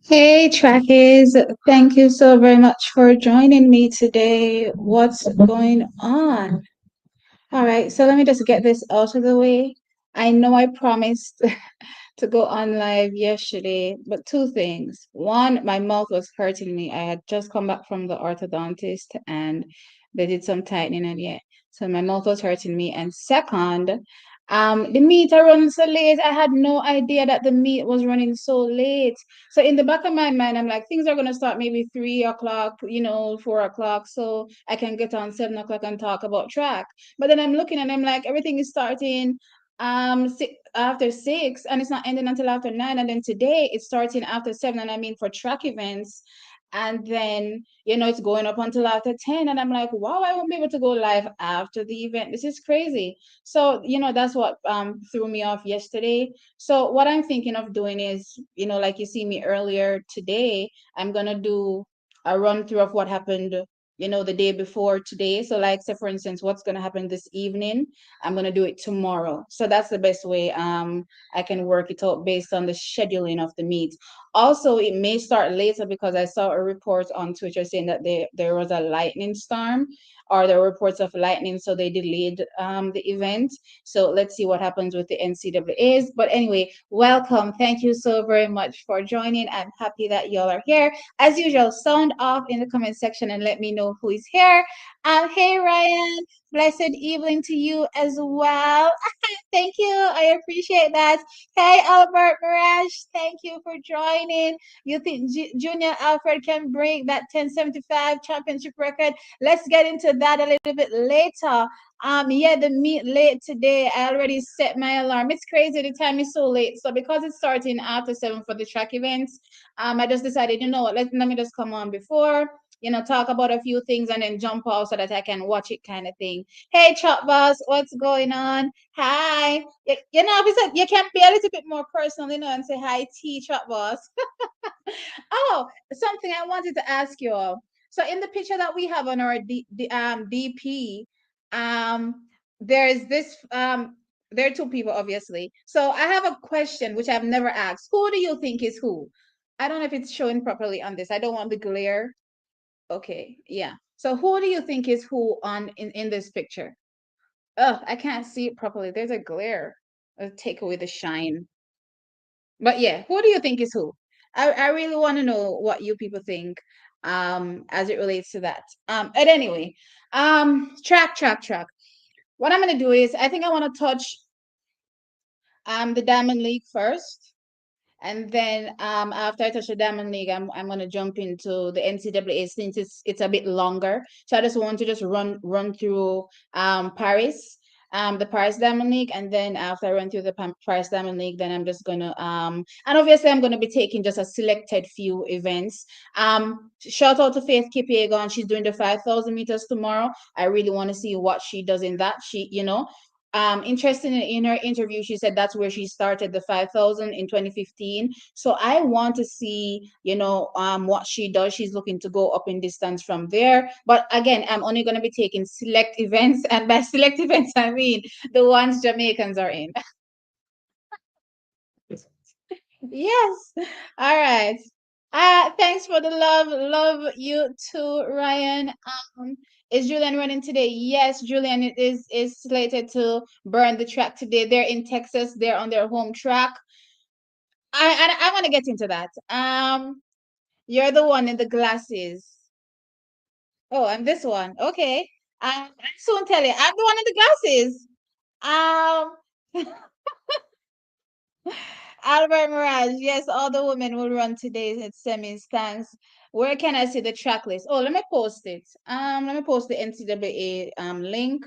Hey, Trackies. Thank you so very much for joining me today. What's going on? All right, so let me just get this out of the way. I know I promised to go on live yesterday, but two things. One, my mouth was hurting me. I had just come back from the orthodontist and they did some tightening and yeah, so my mouth was hurting me. And second, the meet are running so late. I had no idea that the meet was running so late. So in the back of my mind, I'm like, things are gonna start maybe 3 o'clock, 4 o'clock, so I can get on 7 o'clock and talk about track. But then I'm looking and I'm like, everything is starting after 6 and it's not ending until after 9, and then today it's starting after 7, and I mean for track events, and then it's going up until after 10, and I'm like, wow, I won't be able to go live after the event. This is crazy. So that's what threw me off yesterday. So what I'm thinking of doing is, like you see me earlier today, I'm gonna do a run through of what happened the day before today. So like, say for instance, what's going to happen this evening, I'm going to do it tomorrow. So that's the best way I can work it out based on the scheduling of the meet. Also, it may start later because I saw a report on Twitter saying that there was a lightning storm, or there were reports of lightning, so they delayed the event. So let's see what happens with the NCAAs. But anyway, welcome. Thank you so very much for joining. I'm happy that y'all are here. As usual, sound off in the comment section and let me know who is here. Hey Ryan, blessed evening to you as well. Thank you. I appreciate that. Hey, Albert Mirage, thank you for joining. You think Junior Alfred can break that 1075 championship record? Let's get into that a little bit later. Yeah, the meet late today. I already set my alarm. It's crazy. The time is so late. So because it's starting after 7 for the track events, I just decided, you know what, let me just come on before, talk about a few things and then jump off so that I can watch it, kind of thing. Hey, Chop Boss, what's going on? Hi. If you said you can be a little bit more personal, and say hi, T Chop Boss. Oh, something I wanted to ask you all. So in the picture that we have on our DP, there's this there are two people, obviously. So I have a question which I've never asked. Who do you think is who? I don't know if it's showing properly on this. I don't want the glare. Okay, yeah. So who do you think is who in this picture? Oh, I can't see it properly. There's a glare. Take away the shine. But yeah, who do you think is who? I really want to know what you people think as it relates to that. And anyway, track. What I'm gonna do is I think I want to touch the Diamond League first. And then after I touch the Diamond League, I'm gonna jump into the NCAA since it's a bit longer. So I just want to just run through Paris, the Paris Diamond League, and then after I run through the Paris Diamond League, then I'm just gonna and obviously I'm gonna be taking just a selected few events. Shout out to Faith Kipiegon. She's doing the 5,000 meters tomorrow. I really want to see what she does in that. Interesting, in her interview she said that's where she started the 5,000 in 2015. So I want to see what she does. She's looking to go up in distance from there, but again, I'm only going to be taking select events, and by select events I mean the ones Jamaicans are in. Yes. All right. Thanks for the love. Love you too, Ryan. Is Julian running today? Yes, Julian is slated to burn the track today. They're in Texas. They're on their home track. I want to get into that. You're the one in the glasses. Oh, I'm this one. Okay. I'll soon tell you. I'm the one in the glasses. Albert Mirage, yes, all the women will run today at semis. Thanks. Where can I see the track list? Oh, let me post it. Let me post the NCAA link.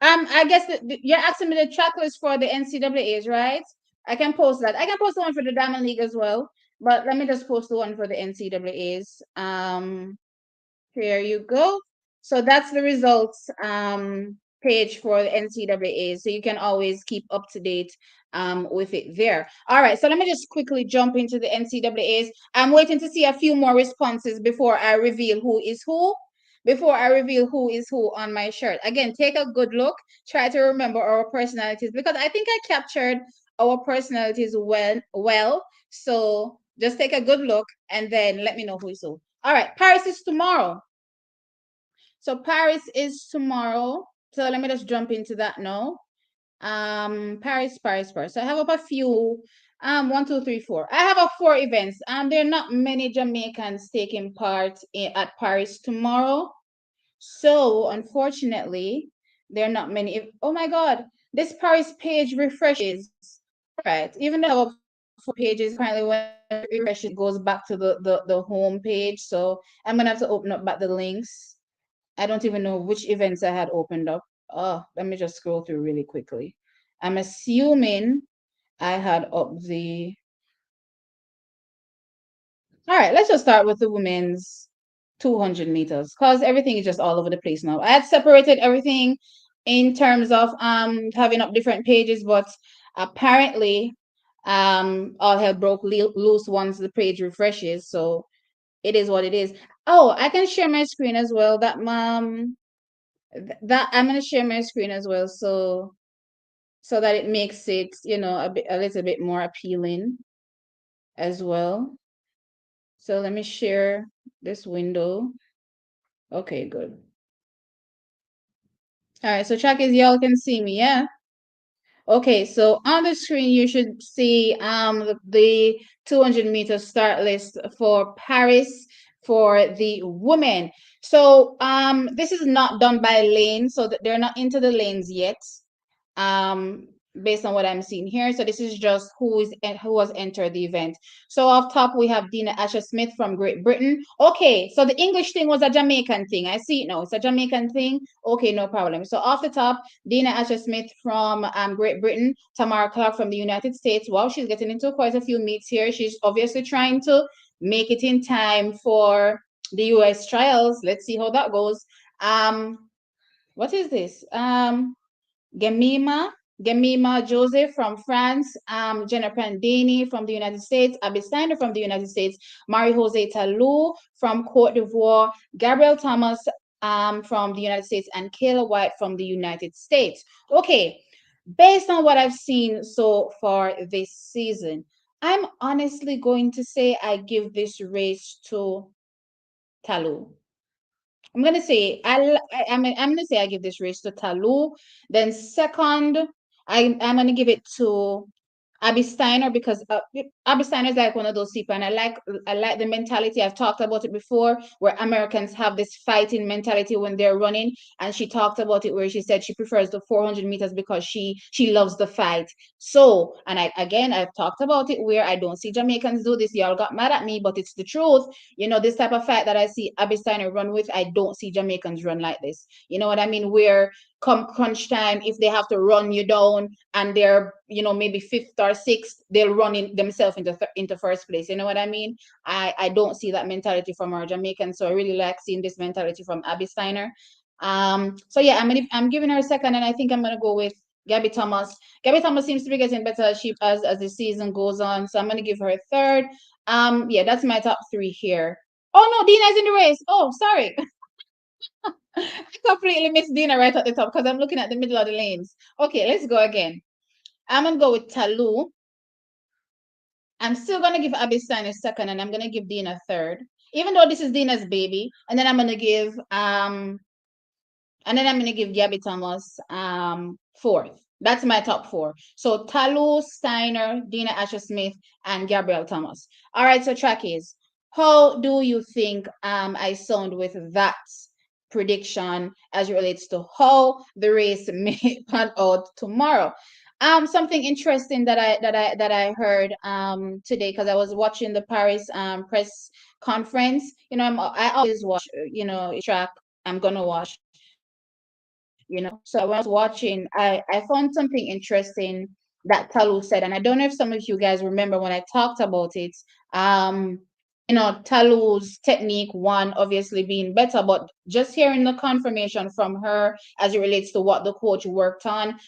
I guess you're asking me the track list for the NCAAs, right? I can post that. I can post the one for the Diamond League as well, but let me just post the one for the NCAAs. Here you go. So that's the results page for the NCAA. So you can always keep up to date with it there. All right. So let me just quickly jump into the NCAAs. I'm waiting to see a few more responses before I reveal who is who. Before I reveal who is who on my shirt. Again, take a good look. Try to remember our personalities because I think I captured our personalities well. So Just take a good look and then let me know who is who. All right, Paris is tomorrow. So Paris is tomorrow. So let me just jump into that now. Paris. So I have up a few. One, two, three, four. I have 4 events. There are not many Jamaicans taking part at Paris tomorrow. So unfortunately, there are not many. Oh my God, this Paris page refreshes. Right. Even though I have 4 pages, apparently when it refreshes, it goes back to the home page. So I'm gonna have to open up back the links. I don't even know which events I had opened up. Oh, let me just scroll through really quickly. I'm assuming I had up the. All right, let's just start with the women's 200 meters because everything is just all over the place now. I had separated everything in terms of having up different pages, but apparently all hell broke loose once the page refreshes. So it is what it is. Oh, I can share my screen as well. That I'm gonna share my screen as well, so that it makes it, a little bit more appealing as well. So let me share this window. Okay, good. All right, so Chakis, y'all can see me, yeah? Okay, so on the screen you should see the 200-meter start list for Paris for the women. So this is not done by lane, so they're not into the lanes yet. Um, based on what I'm seeing here. So this is just who has entered the event. So off top we have Dina Asher Smith from Great Britain. Okay, so the English thing was a Jamaican thing. I see it now. It's a Jamaican thing. Okay, no problem. So off the top, Dina Asher Smith from Great Britain, Tamara Clark from the United States. Wow, she's getting into quite a few meets here. She's obviously trying to make it in time for the US trials. Let's see how that goes. What is this? Gemima Joseph from France, Jenna Pandini from the United States, Abby Steiner from the United States, Marie-Jose Talou from Cote d'Ivoire, Gabrielle Thomas from the United States, and Kayla White from the United States. Okay, based on what I've seen so far this season, I'm honestly going to say I give this race to Talou. I'm gonna say I'm gonna say I give this race to Talou. Then second, I'm gonna give it to Abby Steiner because Abby Steiner is like one of those people, and I like the mentality. I've talked about it before, where Americans have this fighting mentality when they're running, and she talked about it where she said she prefers the 400 meters because she loves the fight. So, and I've talked about it where I don't see Jamaicans do this. Y'all got mad at me, but it's the truth. This type of fight that I see Abby Steiner run with, I don't see Jamaicans run like this. You know what I mean? Where come crunch time, if they have to run you down and they're maybe fifth or sixth, they'll run themselves into first place. You know what I mean? I don't see that mentality from our Jamaicans, so I really like seeing this mentality from Abby Steiner. So yeah, I'm giving her a second, and I think I'm gonna go with Gabby Thomas. Gabby Thomas seems to be getting better as the season goes on, so I'm gonna give her a third. Yeah, that's my top 3 here. Oh no, Dina's in the race. Oh, sorry. I completely missed Dina right at the top because I'm looking at the middle of the lanes. Okay, let's go again. I'm gonna go with Talou. I'm still gonna give Abby Stein a second, and I'm gonna give Dina a third, even though this is Dina's baby. And then I'm gonna give Gabby Thomas fourth. That's my top 4. So Talou, Steiner, Dina Asher Smith, and Gabrielle Thomas. All right, so trackies, how do you think I sound with that prediction as it relates to how the race may pan out tomorrow? Something interesting that I heard today, because I was watching the Paris press conference. I always watch track. I'm gonna watch. So when I was watching, I found something interesting that Talu said, and I don't know if some of you guys remember when I talked about it. Um, Talu's technique, one obviously being better, but just hearing the confirmation from her as it relates to what the coach worked on,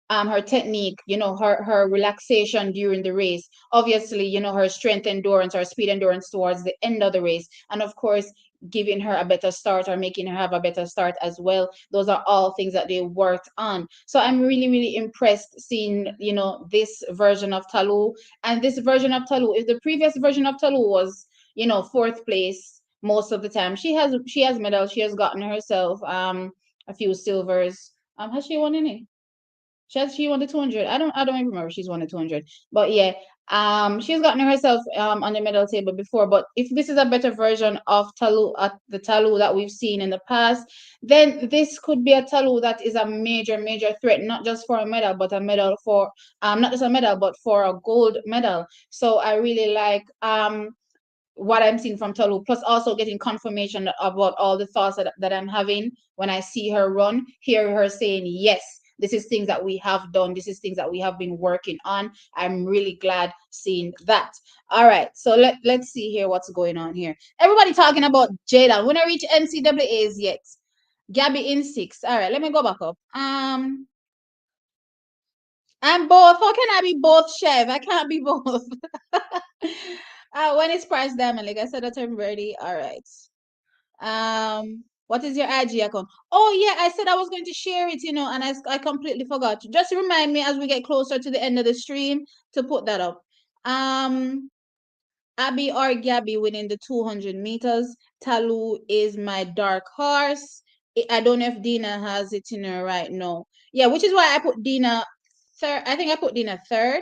her technique, her relaxation during the race, obviously, her strength endurance, her speed endurance towards the end of the race, and of course, giving her a better start or making her have a better start as well. Those are all things that they worked on. So I'm really, really impressed seeing, this version of Talu and this version of Talu. If the previous version of Talu was, fourth place most of the time, she has medals. She has gotten herself a few silvers. Has she won any? She won the 200. I don't even remember if she's won the 200. But yeah, she's gotten herself on the medal table before. But if this is a better version of Talu, the Talu that we've seen in the past, then this could be a Talu that is a major, major threat, not just for a medal, but a medal for not just a medal, but for a gold medal. So I really like what I'm seeing from Talu, plus also getting confirmation about all the thoughts that I'm having when I see her run, hear her saying, yes, this is things that we have done. This is things that we have been working on. I'm really glad seeing that. All right. So let's see here what's going on here. Everybody talking about Jada. When I reach NCAAs yet. Gabby in 6. All right. Let me go back up. I'm both. How can I be both, Chef? I can't be both. When it's Price Diamond, like I said that I'm ready. All right. What is your IG account? Oh yeah, I said I was going to share it, and I completely forgot. Just remind me as we get closer to the end of the stream to put that up. Abby or Gabby winning the 200 meters. Talu is my dark horse. I don't know if Dina has it in her right now. Yeah, which is why I put Dina third. I think I put Dina third.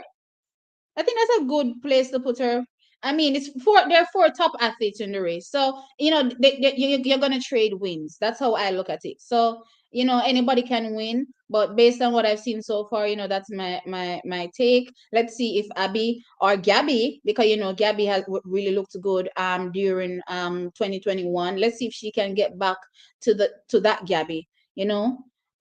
I think that's a good place to put her. I mean, there are four top athletes in the race, so you're gonna trade wins. That's how I look at it. So anybody can win, but based on what I've seen so far, that's my take. Let's see if Abby or Gabby, because Gabby has really looked good during 2021. Let's see if she can get back to that Gabby.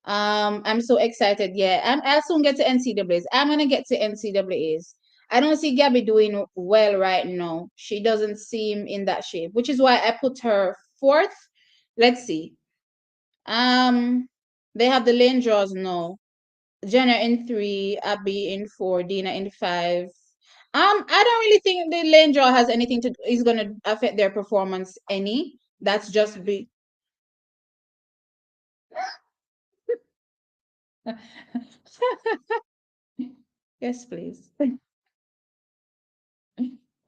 I'm so excited. Yeah, I'll soon get to NCAAs. I'm gonna get to NCAAs. I don't see Gabby doing well right now. She doesn't seem in that shape, which is why I put her fourth. Let's see. They have the lane draws now. Jenna in 3, Abby in 4, Dina in 5. I don't really think the lane draw has anything to is gonna affect their performance any. That's just be yes, please.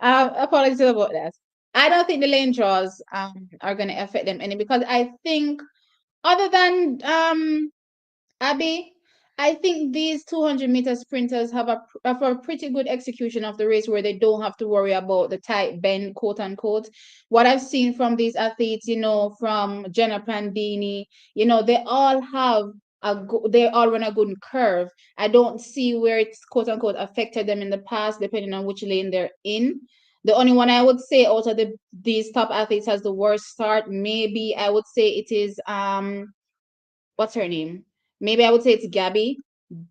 Apologies about that. I don't think the lane draws are gonna affect them any, because I think other than Abby, I think these 200-meter sprinters have a pretty good execution of the race where they don't have to worry about the tight bend, quote unquote. What I've seen from these athletes, from Jenna Pandini, they all have they all run a good curve. I don't see where it's quote unquote affected them in the past, depending on which lane they're in. The only one I would say out of these top athletes has the worst start, maybe I would say it is what's her name? Maybe I would say it's Gabby.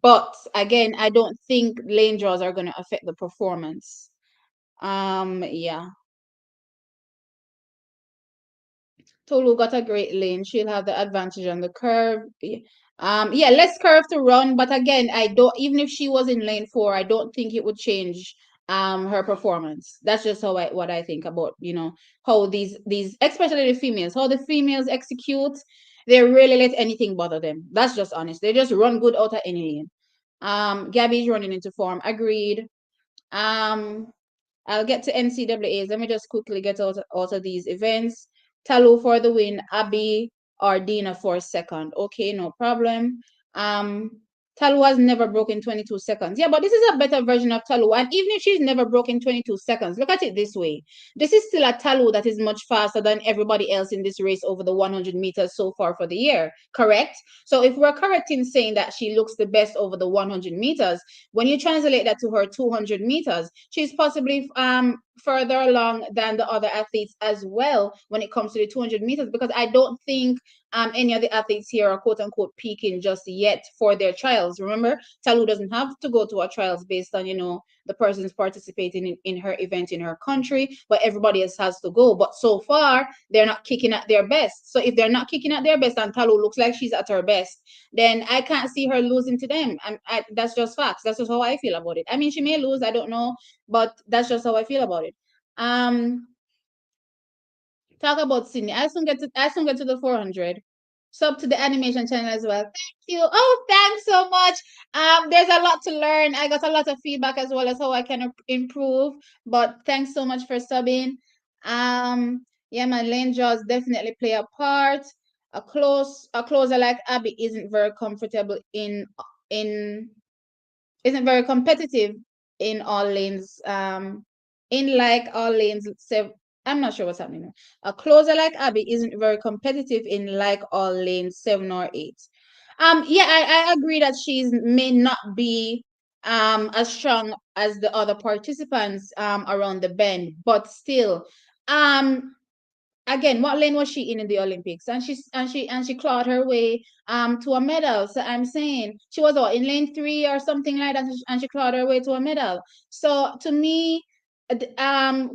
But again, I don't think lane draws are going to affect the performance. Yeah. Tolu got a great lane. She'll have the advantage on the curve. Yeah, less curve to run, but again, I don't. Even if she was in lane 4, I don't think it would change her performance. That's just what I think about how these especially the females, how the females execute. They really let anything bother them. That's just honest. They just run good out of any lane. Gabby's running into form. Agreed. Um, I'll get to NCAAs. Let me just quickly get out of these events. Talu for the win, Abby or Dina for second. Okay, no problem. Um, Talu has never broken 22 seconds. Yeah, but this is a better version of Talu. And even if she's never broken 22 seconds, look at it this way. This is still a Talu that is much faster than everybody else in this race over the 100 meters so far for the year, correct? So if we're correct in saying that she looks the best over the 100 meters, when you translate that to her 200 meters, she's possibly further along than the other athletes as well when it comes to the 200 meters, because I don't think any of the athletes here are quote unquote peaking just yet for their trials. Remember, Talu doesn't have to go to our trials based on the persons participating in her event in her country, but everybody else has to go. But so far, they're not kicking at their best. So if they're not kicking at their best and Talu looks like she's at her best, then I can't see her losing to them. That's just facts. That's just how I feel about it. I mean, she may lose, I don't know, but that's just how I feel about it. Talk about Sydney. I soon get to the 400. Sub to the animation channel as well. Thank you. Oh, thanks so much. There's a lot to learn. I got a lot of feedback as well as how I can improve. But thanks so much for subbing. Yeah, my lane draws definitely play a part. A closer like Abby in isn't very competitive in all lanes. In like all lanes, I'm not sure what's happening now. A closer like Abby isn't very competitive in like all lanes 7 or 8. Yeah, I agree that she's may not be as strong as the other participants around the bend, but still, um again, what lane was she in the Olympics? And she clawed her way to a medal. So I'm saying she was in lane 3 or something like that, and she clawed her way to a medal. So to me,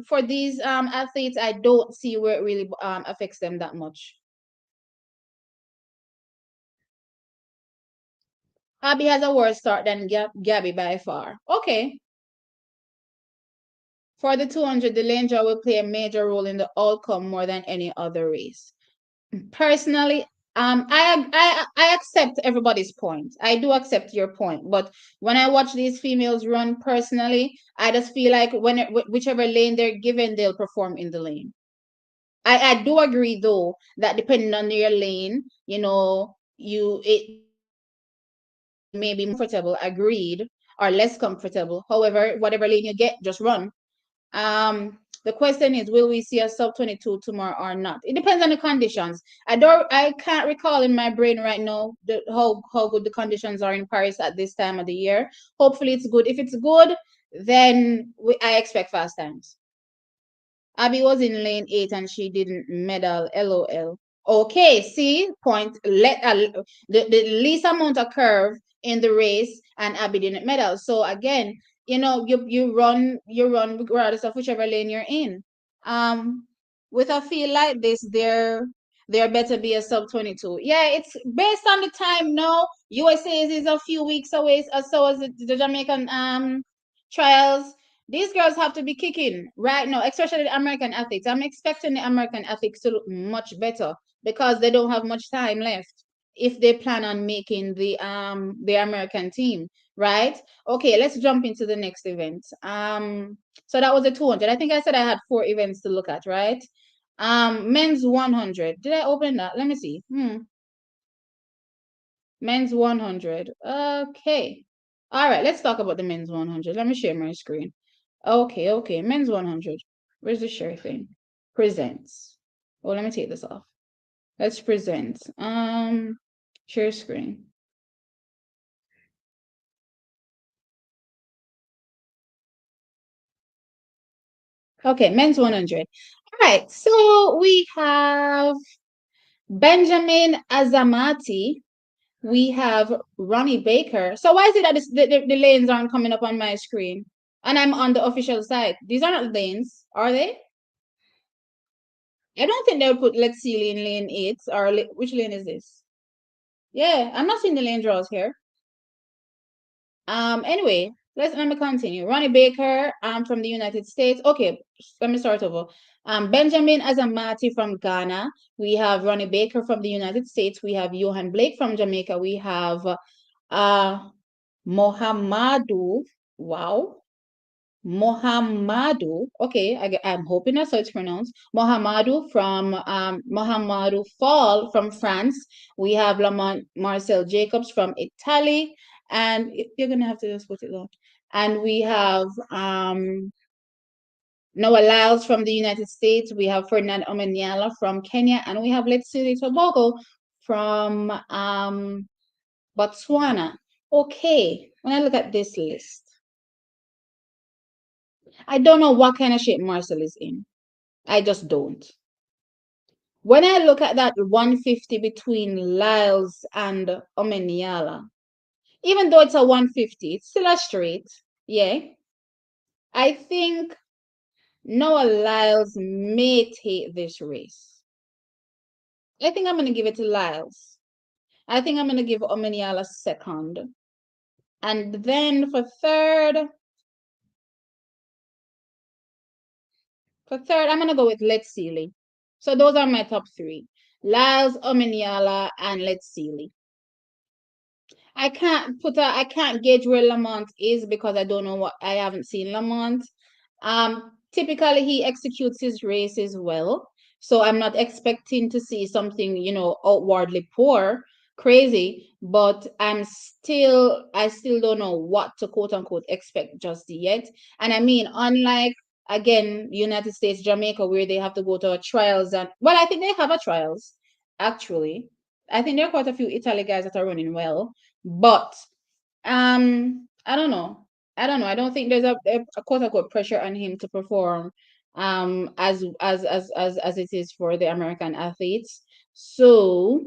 for these athletes, I don't see where it really affects them that much. Abby has a worse start than Gabby by far. Okay. For the 200, the lane draw will play a major role in the outcome more than any other race. Personally, I accept everybody's point. I do accept your point, but when I watch these females run personally, I just feel like whichever lane they're given, they'll perform in the lane. I do agree though that depending on your lane, it may be comfortable, agreed, or less comfortable. However, whatever lane you get, just run. The question is, will we see a sub 22 tomorrow or not? It depends on the conditions. I can't recall in my brain right now how good the conditions are in Paris at this time of the year. Hopefully it's good. If it's good, then I expect fast times. Abby was in lane 8 and she didn't medal. LOL. Okay, see, point. The least amount of curve in the race, and Abby didn't medal. So again, you run regardless of whichever lane you're in. With a field like this, there better be a sub 22. Yeah, it's based on the time. No, USA is a few weeks away, so as the Jamaican trials. These girls have to be kicking right now, especially the American athletes. I'm expecting the American athletes to look much better because they don't have much time left if they plan on making the American team, right? Okay, let's jump into the next event. So that was a 200. I think I said I had 4 events to look at, right? Men's 100. Did I open that? Let me see. Men's 100. Okay. All right, let's talk about the men's 100. Let me share my screen. Okay. Men's 100. Where's the share thing? Presents. Oh, let me take this off. Let's present. Share screen. Okay, men's 100. All right, so we have Benjamin Azamati. We have Ronnie Baker. So why is it that the lanes aren't coming up on my screen? And I'm on the official side. These are not lanes, are they? I don't think they would put let's see in lane 8 or which lane is this? Yeah, I'm not seeing the lane draws here. Anyway, let me continue. Ronnie Baker, from the United States. Okay, let me start over. Benjamin Azamati from Ghana. We have Ronnie Baker from the United States. We have Johan Blake from Jamaica. We have Mohamadu. Wow. Mohamadu. Okay, I'm hoping that's how it's pronounced. Mohamadu from Mohamadu Fall from France. We have Marcel Jacobs from Italy, and you're gonna have to just put it down. And we have Noah Lyles from the United States. We have Ferdinand Omanyala from Kenya, and we have Letsile Tobago from Botswana. Okay, when I look at this list, I don't know what kind of shape Marcel is in. I just don't. When I look at that 150 between Lyles and Omeniala, even though it's a 150, it's still a straight. Yeah. I think Noah Lyles may take this race. I think I'm going to give it to Lyles. I think I'm going to give Omeniala second. And then for third, I'm going to go with Let's Sealy. So those are my top three. Lyles, Ominiala, and Let's See. I can't gauge where Lamont is because I don't know what I haven't seen Lamont. Typically he executes his races well. So I'm not expecting to see something, outwardly poor, crazy, but I still don't know what to quote unquote expect just yet. And I mean, unlike again, United States, Jamaica, where they have to go to a trials and well, I think they have a trials, actually. I think there are quite a few Italy guys that are running well. But I don't know. I don't know. I don't think there's a quote unquote pressure on him to perform as it is for the American athletes. So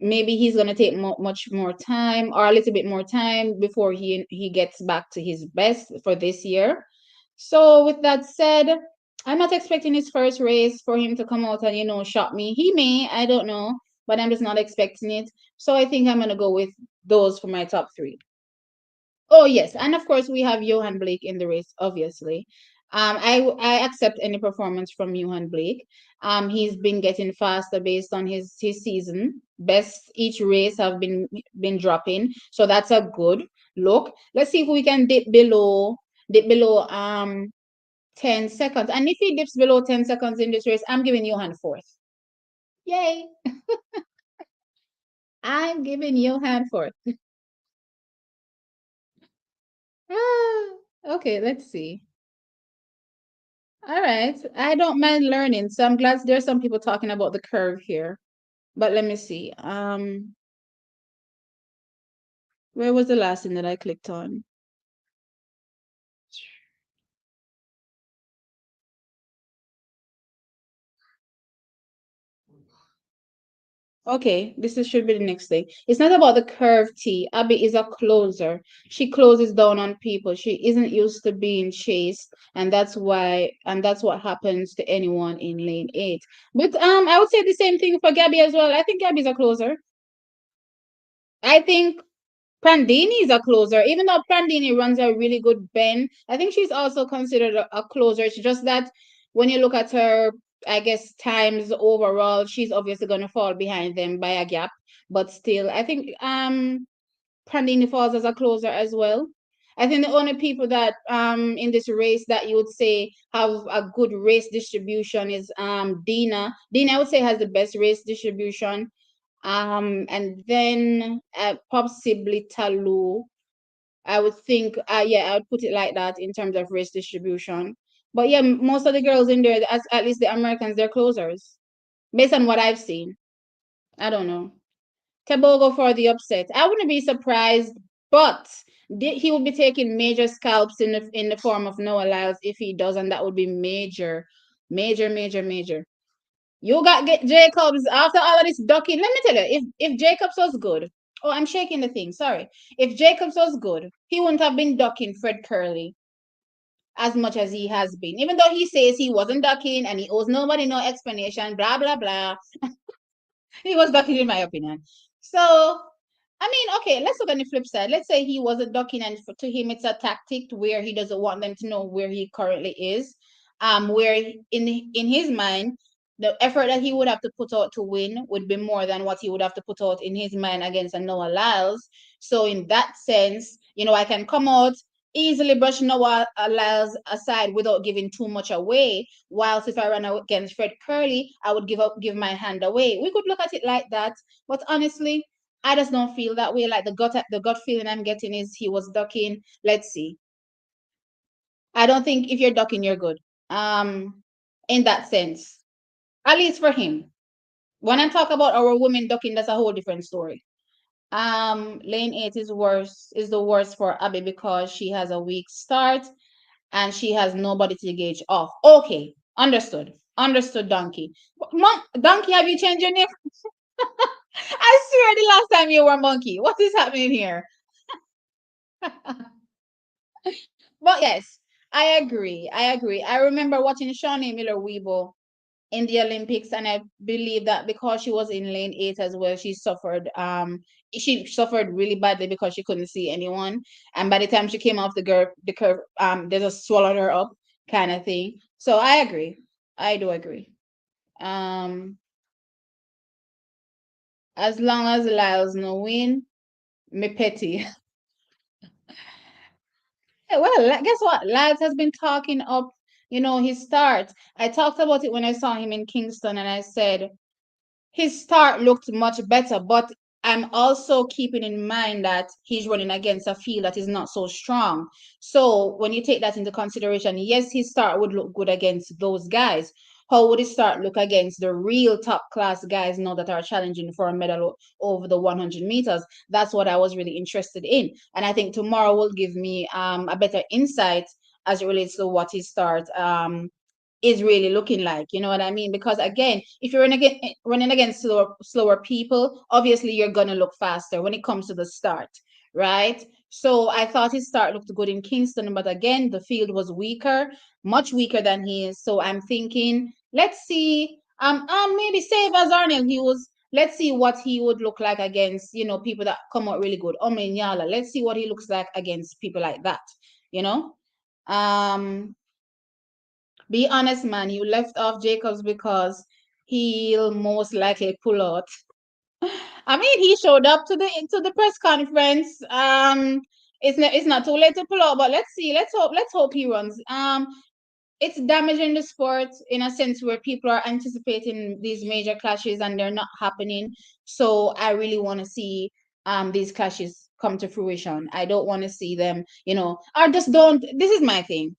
maybe he's gonna take much more time or a little bit more time before he gets back to his best for this year. So with that said, I'm not expecting his first race for him to come out and shock me. He may, I don't know, but I'm just not expecting it. So I think I'm gonna go with those for my top three. Oh yes, and of course we have Johan Blake in the race, obviously. I accept any performance from Johan Blake. He's been getting faster based on his season. Best each race have been dropping, so that's a good look. Let's see if we can dip below 10 seconds. And if he dips below 10 seconds in this race, I'm giving Johan fourth. Yay! I'm giving Johan fourth. Okay, let's see. All right. I don't mind learning. So I'm glad there's some people talking about the curve here. But let me see. Where was the last thing that I clicked on? Okay, should be the next thing. It's not about the curve T. Abby is a closer. She closes down on people. She isn't used to being chased, and that's what happens to anyone in lane 8. But I would say the same thing for Gabby as well. I think Gabby's a closer. I think Prandini is a closer, even though Prandini runs a really good bend. I think she's also considered a closer. It's just that when you look at her, I guess times overall, she's obviously going to fall behind them by a gap. But still, I think Prandini falls as a closer as well. I think the only people that in this race that you would say have a good race distribution is Dina. Dina, I would say, has the best race distribution. And then possibly Talu. I would think, yeah, I would put it like that in terms of race distribution. But yeah, most of the girls in there, at least the Americans, they're closers, based on what I've seen. I don't know. Tebogo for the upset. I wouldn't be surprised, but he would be taking major scalps in the form of Noah Lyles if he does, and that would be major, major, major, major. You got get Jacobs after all of this ducking. Let me tell you, if Jacobs was good, oh, I'm shaking the thing. Sorry. If Jacobs was good, he wouldn't have been ducking Fred Curley as much as he has been. Even though he says he wasn't ducking and he owes nobody no explanation, blah blah blah. He was ducking, in my opinion. So I mean, okay, let's look on the flip side. Let's say he wasn't ducking, and to him, it's a tactic where he doesn't want them to know where he currently is. Where in his mind, the effort that he would have to put out to win would be more than what he would have to put out in his mind against a Noah Lyles. So in that sense, I can come out easily brush Noah Lyles aside without giving too much away. Whilst if I run against Fred Curley, I would give my hand away. We could look at it like that. But honestly, I just don't feel that way. Like the gut feeling I'm getting is he was ducking. Let's see. I don't think if you're ducking, you're good. In that sense, at least for him. When I talk about our women ducking, that's a whole different story. Lane 8 is the worst for Abby because she has a weak start and she has nobody to gauge off. Okay, understood, Donkey. Donkey, have you changed your name? I swear the last time you were Monkey. What is happening here? But yes, I agree. I remember watching Shawnee Miller-Weebo in the Olympics, and I believe that because she was in lane 8 as well, she suffered really badly because she couldn't see anyone. And by the time she came off the curve, they just swallowed her up kind of thing. So I agree. I do agree. Um, as long as Lyle's no win, me petty. Well, guess what? Lyles has been talking up, his start. I talked about it when I saw him in Kingston, and I said his start looked much better, but I'm also keeping in mind that he's running against a field that is not so strong. So when you take that into consideration, yes, his start would look good against those guys. How would his start look against the real top class guys now that are challenging for a medal over the 100 meters? That's what I was really interested in. And I think tomorrow will give me a better insight as it relates to what his start is really looking like. You know what I mean? Because again, if you're running against slower people, obviously you're gonna look faster when it comes to the start, right? So I thought his start looked good in Kingston, but again, the field was weaker, much weaker than he is. So I'm thinking, let's see, maybe save as Arnold Hughes. Let's see what he would look like against, people that come out really good. Omen Yala. Let's see what he looks like against people like that, you know? Um, be honest, man. You left off Jacobs because he'll most likely pull out. I mean, he showed up to the press conference. It's not too late to pull out, but let's see. Let's hope he runs. It's damaging the sport in a sense where people are anticipating these major clashes and they're not happening. So I really want to see these clashes come to fruition. I don't want to see them, or just don't. This is my thing.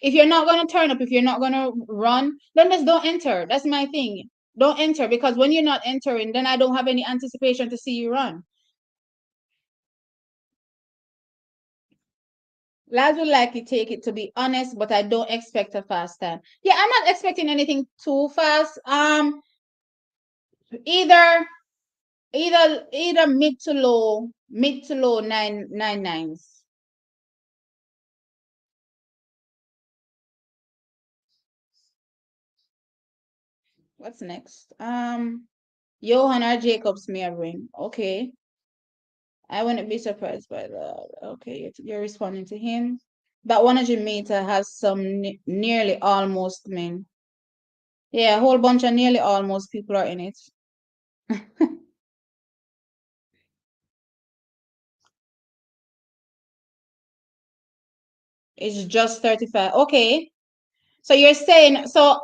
If you're not going to turn up, if you're not going to run, then just don't enter. That's my thing. Don't enter, because when you're not entering, then I don't have any anticipation to see you run. Lads will likely take it, to be honest, but I don't expect a fast time. Yeah, I'm not expecting anything too fast. Either either mid to low nine nines. What's next? Johan or Jacobs may ring. Okay. I wouldn't be surprised by that. Okay, you're responding to him. That 100-meter has some nearly almost men. Yeah, a whole bunch of nearly almost people are in it. It's just 35. Okay. So you're saying, so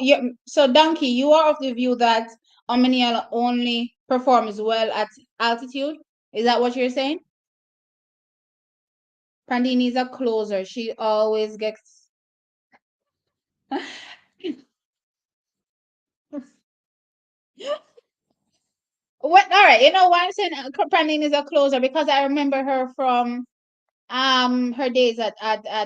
Donkey, you are of the view that Omniel only performs well at altitude? Is that what you're saying? Prandini is a closer. She always gets. What? All right. You know why I'm saying Prandini is a closer? Because I remember her from her days at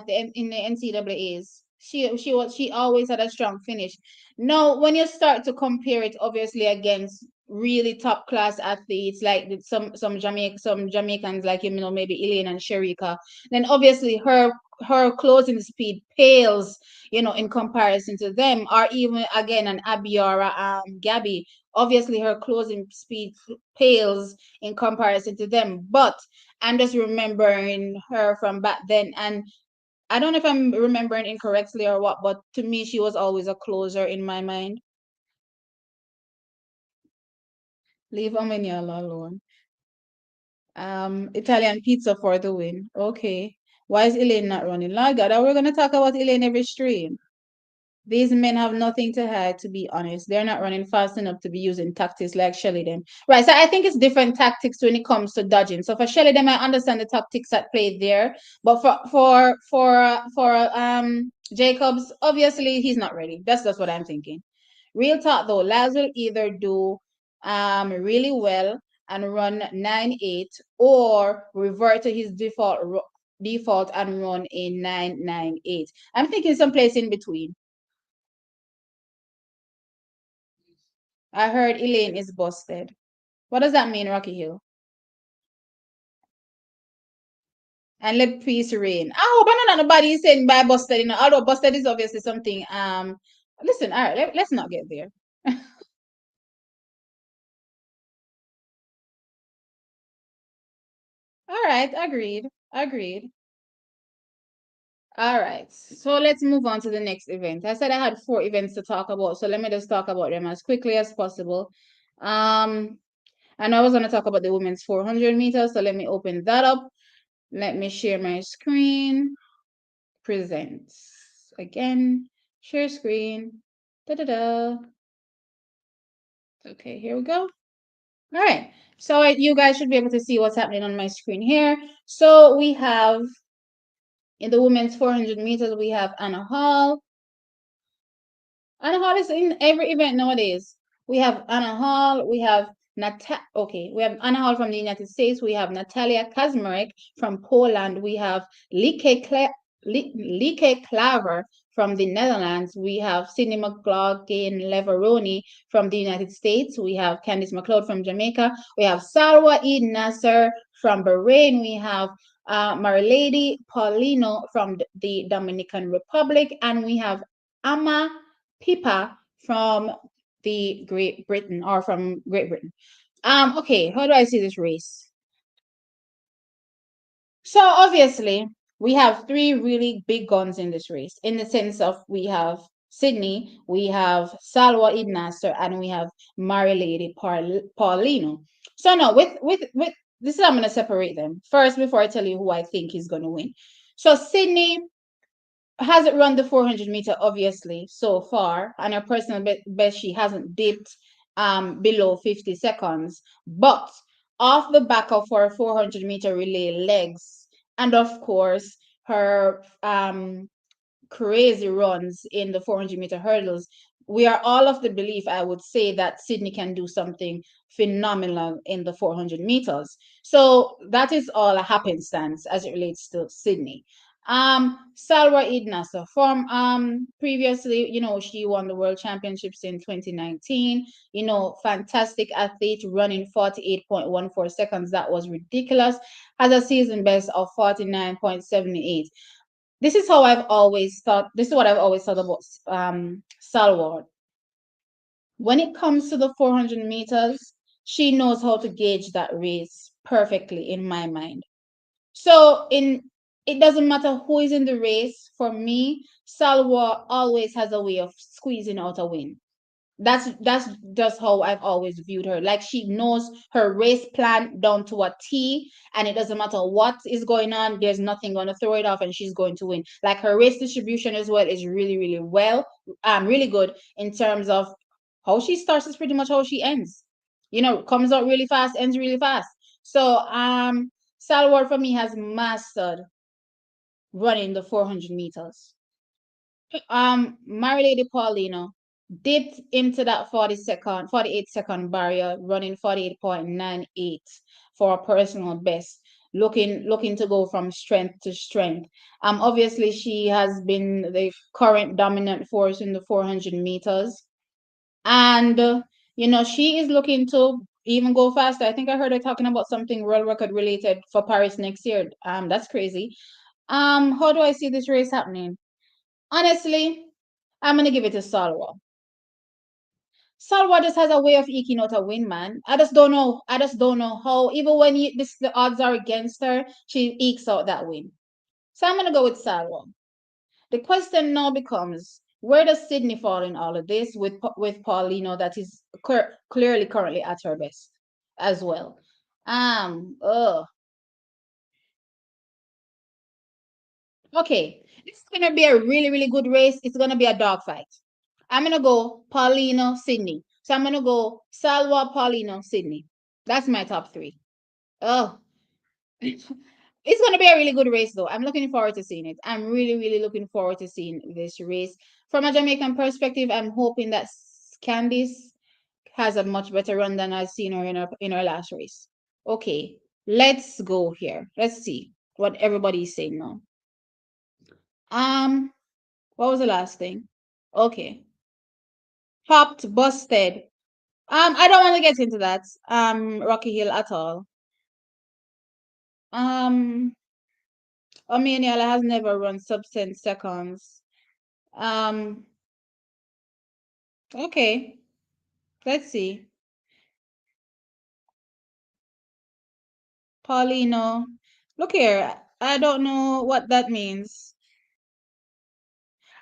in the NCAAs. She always had a strong finish. Now, when you start to compare it, obviously against really top class athletes like some Jamaicans like maybe Elaine and Sherika, then obviously her closing speed pales, in comparison to them, or even again an Abiora Gabby. Obviously, her closing speed pales in comparison to them, but I'm just remembering her from back then. And I don't know if I'm remembering incorrectly or what, but to me, she was always a closer in my mind. Leave Omeniala alone. Italian pizza for the win. Okay. Why is Elaine not running? Lord God, we're going to talk about Elaine every stream. These men have nothing to hide, to be honest. They're not running fast enough to be using tactics like Shelly them. Right. So I think it's different tactics when it comes to dodging. So for Shelly them, I understand the tactics that play there. But for Jacobs, obviously he's not ready. That's just what I'm thinking. Real talk though, Laz will either do really well and run 9.8 or revert to his default and run a 9.98. I'm thinking someplace in between. I heard Elaine is busted. What does that mean, Rocky Hill? And let peace reign. I hope I know nobody is saying by busted, although busted is obviously something. Listen, all right, let's not get there. All right, agreed. Agreed. All right. So let's move on to the next event. I said I had 4 events to talk about, so let me just talk about them as quickly as possible. Um, I know I was going to talk about the women's 400 meters, so let me open that up. Let me share my screen. Presents. Again, share screen. Da da da. Okay, here we go. All right. So you guys should be able to see what's happening on my screen here. So we have in the women's 400 meters, we have Anna Hall. Anna Hall is in every event nowadays. We have Anna Hall. We have we have Anna Hall from the United States. We have Natalia Kazmarek from Poland. We have Lieke Klaver from the Netherlands. We have Sydney McLaughlin Leveroni from the United States. We have Candice McLeod from Jamaica. We have Salwa Eid Nasser from Bahrain. We have Marilady Paulino from the Dominican Republic. And we have Ama Pipa from the Great Britain or from Great Britain. Okay, how do I see this race? So obviously, we have 3 really big guns in this race, in the sense of we have Sydney, we have Salwa Eid Nasser, and we have Marilady Paulino. So no, with this is I'm gonna separate them first before I tell you who I think is gonna win. So Sydney hasn't run the 400-meter obviously so far, and her personal best she hasn't dipped below 50 seconds, but off the back of her 400-meter relay legs, and of course her crazy runs in the 400-meter hurdles, we are all of the belief, I would say, that Sydney can do something phenomenal in the 400 meters. So that is all a happenstance as it relates to Sydney. Salwa Idnasa from previously, she won the world championships in 2019. Fantastic athlete, running 48.14 seconds. That was ridiculous. Has a season best of 49.78. This is how I've always thought. This is what I've always thought about Salward. When it comes to the 400 meters, she knows how to gauge that race perfectly in my mind. So it doesn't matter who is in the race. For me, Salwa always has a way of squeezing out a win. That's just how I've always viewed her. Like, she knows her race plan down to a T, and it doesn't matter what is going on. There's nothing going to throw it off, and she's going to win. Like, her race distribution as well is really, really really good in terms of how she starts is pretty much how she ends. Comes out really fast, ends really fast. So Salwar for me has mastered running the 400 meters. My Lady Paulino dipped into that 48-second barrier, running 48.98 for a personal best, looking to go from strength to strength. Obviously she has been the current dominant force in the 400 meters, and she is looking to even go faster. I think I heard her talking about something world record related for Paris next year. That's crazy. How do I see this race happening? Honestly, I'm gonna give it to Salwa. Salwa just has a way of eking out a win, man. I just don't know. I just don't know how. Even when the odds are against her, she ekes out that win. So I'm gonna go with Salwa. The question now becomes, where does Sydney fall in all of this with Paulino, that is clearly currently at her best as well. Oh, okay. This is gonna be a really, really good race. It's gonna be a dogfight. I'm gonna go Paulino, Sydney. So I'm gonna go Salwa, Paulino, Sydney. That's my top 3. Oh, it's gonna be a really good race though. I'm looking forward to seeing it. I'm really, really looking forward to seeing this race. From a Jamaican perspective, I'm hoping that Candice has a much better run than I've seen her in her last race. Okay, let's go here. Let's see what everybody's saying now. Um, what was the last thing? Okay. Popped, busted. I don't want to get into that. Rocky Hill at all. Um, Omeniala has never run sub 10 seconds. Um, okay. Let's see. Paulino. Look here. I don't know what that means.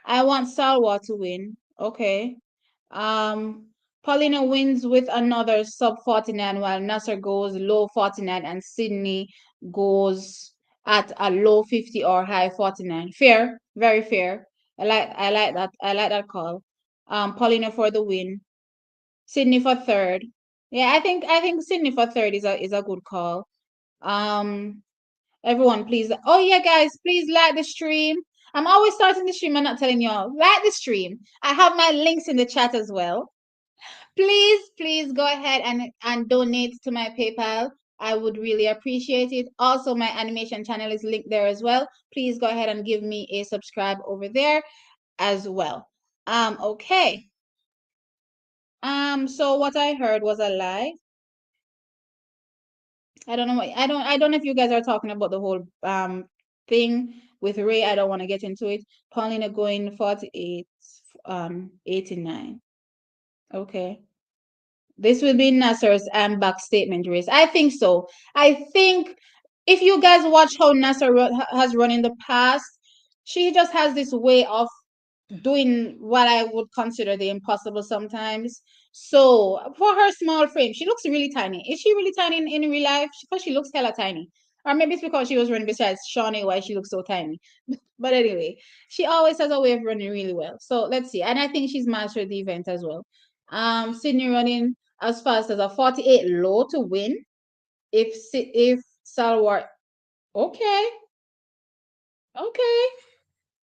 I want Salwa to win. Okay. Um, Paulina wins with another sub 49 while Nasser goes low 49 and Sydney goes at a low 50 or high 49. Fair, very fair. I like that. I like that call. Paulina for the win. Sydney for third. Yeah, I think Sydney for third is a good call. Um Everyone, please. Oh, yeah, guys, please like the stream. I'm always starting the stream and not telling y'all. Like the stream. I have my links in the chat as well. Please go ahead and donate to my PayPal. I would really appreciate it. Also, my animation channel is linked there as well. Please go ahead and give me a subscribe over there as well. Okay. So what I heard was a lie. I don't know what I don't know if you guys are talking about the whole thing with Ray. I don't want to get into it. Paulina going 48 89. Okay. This will be Nasser's back statement race. I think so. I think if you guys watch how Nasser has run in the past, she just has this way of doing what I would consider the impossible sometimes. So for her small frame, she looks really tiny. Is she really tiny in real life? Because she looks hella tiny. Or maybe it's because she was running besides Shawnee why she looks so tiny. But anyway, she always has a way of running really well. So let's see. And I think she's mastered the event as well. Sydney running as fast as a 48 low to win. If Salwar, okay, okay.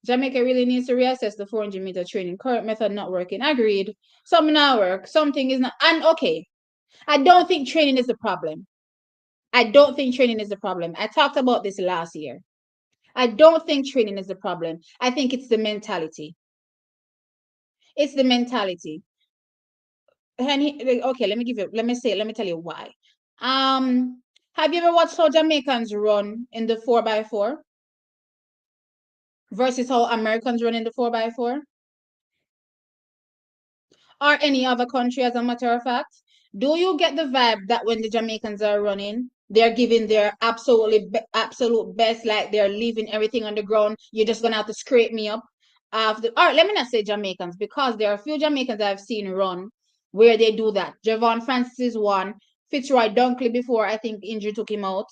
Jamaica really needs to reassess the 400-meter training. Current method not working. Agreed. Some not work. Something is not. And okay, I don't think training is the problem. I don't think training is the problem. I talked about this last year. I don't think training is the problem. I think it's the mentality. It's the mentality. And okay, let me tell you why. Have you ever watched how Jamaicans run in the 4x4 versus how Americans run in the 4x4? Or any other country, as a matter of fact? Do you get the vibe that when the Jamaicans are running, they're giving their absolute best, like they're leaving everything on the ground? You're just gonna have to scrape me up. All right, let me not say Jamaicans because there are a few Jamaicans I've seen run where they do that. Javon Francis is one. Fitzroy Dunkley before I think injury took him out.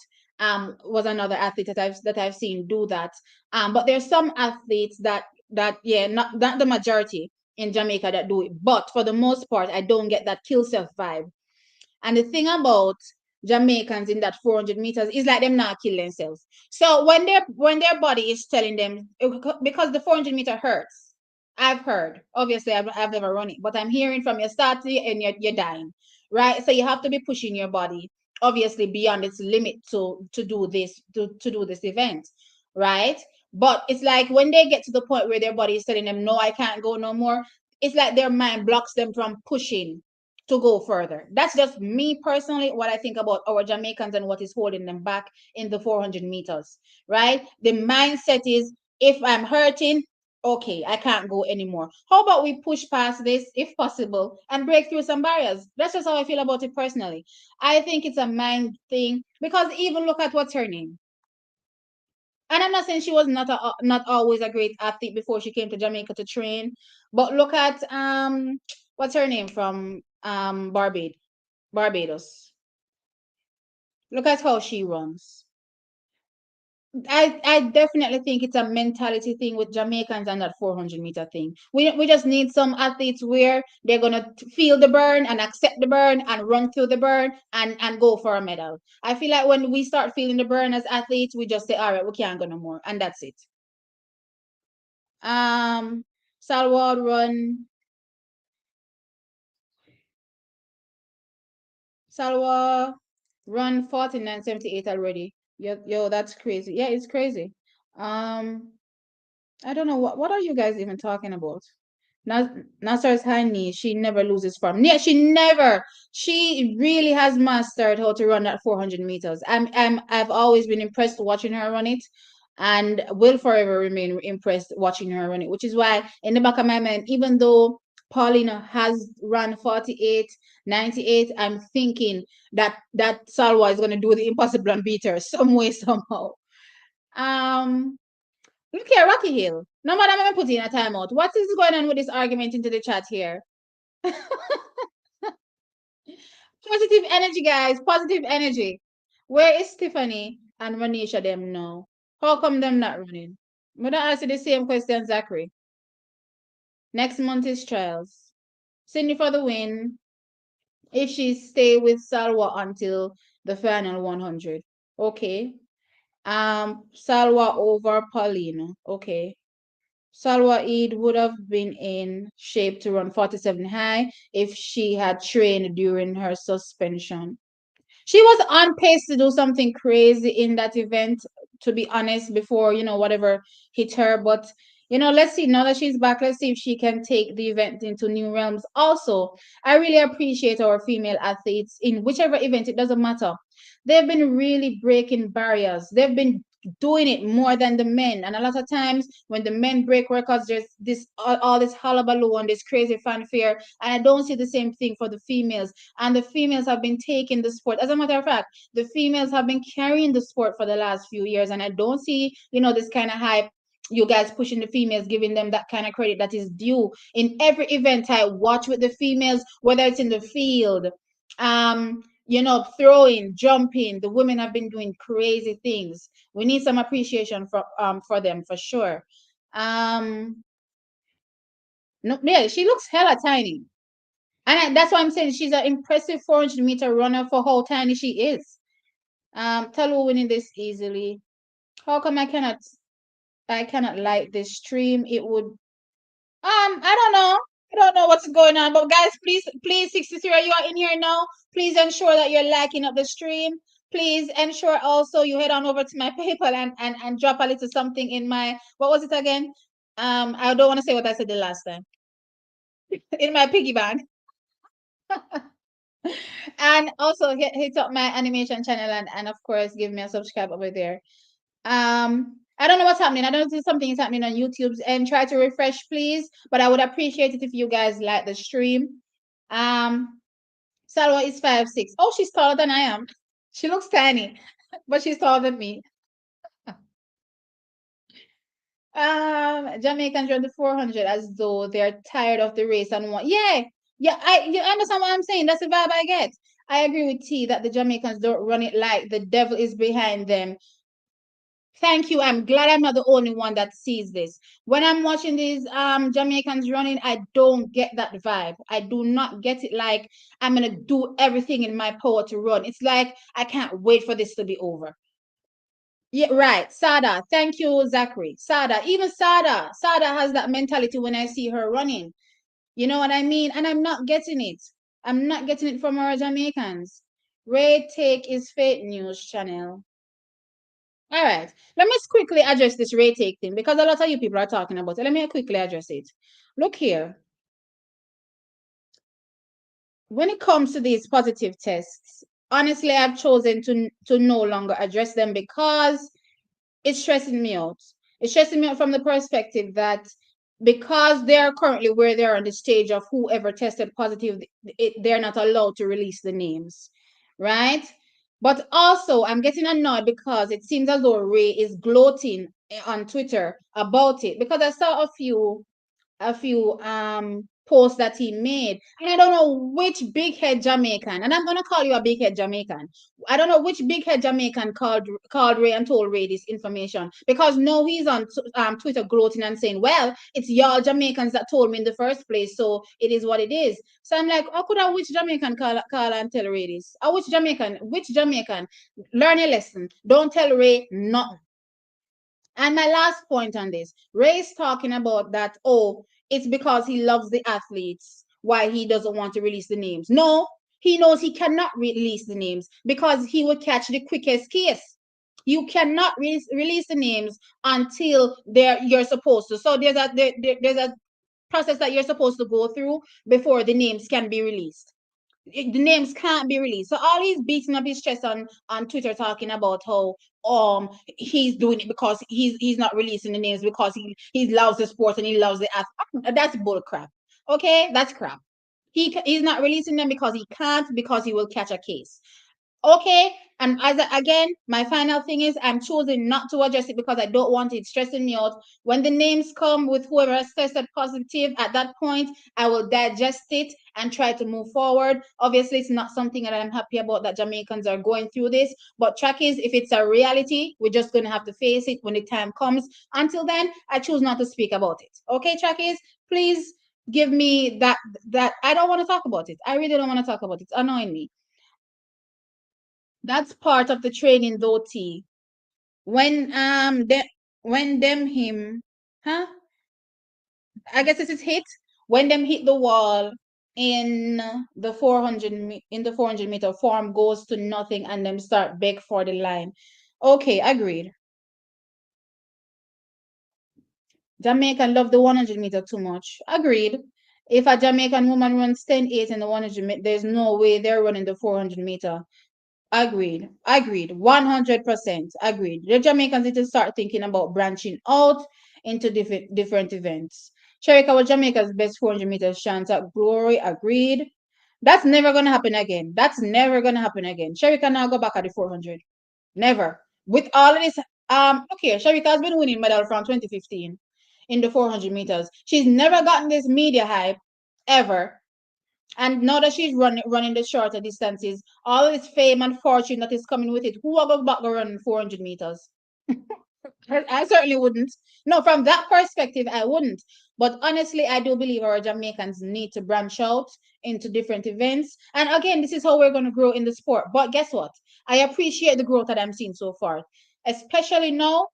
Was another athlete that I've seen do that. But there's some athletes that yeah, not the majority in Jamaica that do it. But for the most part, I don't get that kill self vibe. And the thing about Jamaicans in that 400 meters is like them not kill themselves. So when their body is telling them because the 400-meter hurts. I've heard. Obviously, I've never run it, but I'm hearing from your start to your end, you're dying, right? So you have to be pushing your body, obviously beyond its limit to do this event, right? But it's like when they get to the point where their body is telling them, no, I can't go no more. It's like their mind blocks them from pushing to go further. That's just me personally, what I think about our Jamaicans and what is holding them back in the 400 meters, right? The mindset is if I'm hurting, okay, I can't go anymore. How about we push past this if possible and break through some barriers? That's just how I feel about it personally. I think it's a mind thing because even look at what's her name. And I'm not saying she was not always a great athlete before she came to Jamaica to train, but look at what's her name from Barbados. Look at how she runs. I definitely think it's a mentality thing with Jamaicans and that 400-meter thing. We just need some athletes where they're gonna feel the burn and accept the burn and run through the burn and go for a medal. I feel like when we start feeling the burn as athletes, we just say, all right, we can't go no more, and that's it. Salward run. Salwa run 49.78 already. Yo, that's crazy. Yeah, it's crazy. Um, I don't know what are you guys even talking about? Nasser's high knee, she never loses form. Yeah, she never. She really has mastered how to run that 400 meters. I've always been impressed watching her run it, and will forever remain impressed watching her run it. Which is why, in the back of my mind, even though Paulina has run 48.98, I'm thinking that Salwa is going to do the impossible and beat her some way somehow. Um, Look here, Rocky Hill. No matter I'm putting a timeout. What is going on with this argument into the chat here? Positive energy, guys. Positive energy. Where is Tiffany and Manisha them now? How come them not running? I'm gonna ask you the same question, Zachary. Next month is trials. Cindy for the win. If she stay with Salwa until the final 100. Okay. Salwa over Paulino. Okay. Salwa Eid would have been in shape to run 47 high if she had trained during her suspension. She was on pace to do something crazy in that event, to be honest, before, whatever hit her. But, let's see. Now that she's back, let's see if she can take the event into new realms. Also, I really appreciate our female athletes in whichever event, it doesn't matter. They've been really breaking barriers. They've been doing it more than the men. And a lot of times when the men break records, there's this all this hullabaloo and this crazy fanfare. And I don't see the same thing for the females. And the females have been taking the sport. As a matter of fact, the females have been carrying the sport for the last few years. And I don't see, this kind of hype. You guys pushing the females, giving them that kind of credit that is due. In every event I watch with the females, whether it's in the field, throwing, jumping, the women have been doing crazy things. We need some appreciation for them for sure. No, yeah, she looks hella tiny. And that's why I'm saying she's an impressive 400-meter runner for how tiny she is. Talu winning this easily. How come I cannot like this stream? It would I don't know. I don't know what's going on. But guys, please 63, you are in here now. Please ensure that you're liking up the stream. Please ensure also you head on over to my PayPal and drop a little something in my, what was it again? I don't want to say what I said the last time. In my piggy bank. And also hit up my animation channel and of course give me a subscribe over there. I don't know what's happening. I don't know if something is happening on YouTube, and try to refresh, please. But I would appreciate it if you guys like the stream. Salwa is 5'6". Oh, she's taller than I am. She looks tiny, but she's taller than me. Jamaicans run the 400 as though they're tired of the race and want. Yeah, yeah. You understand what I'm saying? That's the vibe I get. I agree with T that the Jamaicans don't run it like the devil is behind them. Thank you. I'm glad I'm not the only one that sees this. When I'm watching these Jamaicans running, I don't get that vibe. I do not get it like I'm gonna do everything in my power to run. It's like I can't wait for this to be over. Yeah, right. Sada. Thank you, Zachary. Sada. Even Sada. Sada has that mentality when I see her running. You know what I mean? And I'm not getting it. I'm not getting it from our Jamaicans. Ray Take is fake news channel. All right. Let me quickly address this rate take thing because a lot of you people are talking about it. Let me quickly address it. Look here. When it comes to these positive tests, honestly, I've chosen to no longer address them because it's stressing me out. It's stressing me out from the perspective that because they're currently where they are on the stage of whoever tested positive, they're not allowed to release the names, right? But also, I'm getting annoyed because it seems as though Ray is gloating on Twitter about it because I saw a few posts that he made, and I don't know which big head Jamaican, and I'm gonna call you a big head Jamaican. I don't know which big head Jamaican called Ray and told Ray this information because no, he's on Twitter gloating and saying, "Well, it's y'all Jamaicans that told me in the first place, so it is what it is." So I'm like, "How could I which Jamaican call and tell Ray this? Which Jamaican? Learn a lesson. Don't tell Ray nothing." And my last point on this, Ray's talking about that, oh, it's because he loves the athletes why he doesn't want to release the names. No, he knows he cannot release the names because he would catch the quickest case. You cannot release the names until you're supposed to. So there's a process that you're supposed to go through before the names can be released. The names can't be released. So all he's beating up his chest on Twitter talking about how he's doing it because he's not releasing the names because he loves the sport and he loves the athlete. That's bull crap. Okay, that's crap. He's not releasing them because he can't, because he will catch a case. Okay. And again, my final thing is I'm choosing not to adjust it because I don't want it stressing me out. When the names come with whoever has tested positive, at that point, I will digest it and try to move forward. Obviously, it's not something that I'm happy about that Jamaicans are going through this. But trackies, if it's a reality, we're just going to have to face it when the time comes. Until then, I choose not to speak about it. Okay, trackies, please give me that I don't want to talk about it. I really don't want to talk about it. It's annoying me. That's part of the training though, T. When them him, huh? I guess this is hit. When them hit the wall in the 400 meter form goes to nothing and them start back for the line. Okay, agreed. Jamaican love the 100 meter too much. Agreed. If a Jamaican woman runs 10:8 in the 100 meter, there's no way they're running the 400 meter. Agreed. Agreed. 100% agreed. The Jamaicans need to start thinking about branching out into different events. Sharika was Jamaica's best 400 meters chance at glory. Agreed. That's never going to happen again. That's never going to happen again. Sharika now go back at the 400. Never. With all of this, okay, Sharika has been winning medal from 2015 in the 400 meters. She's never gotten this media hype ever. And now that she's running the shorter distances, all this fame and fortune that is coming with it, who are going back to run 400 meters? I certainly wouldn't. No, from that perspective, I wouldn't. But honestly, I do believe our Jamaicans need to branch out into different events. And again, this is how we're going to grow in the sport. But guess what? I appreciate the growth that I'm seeing so far, especially now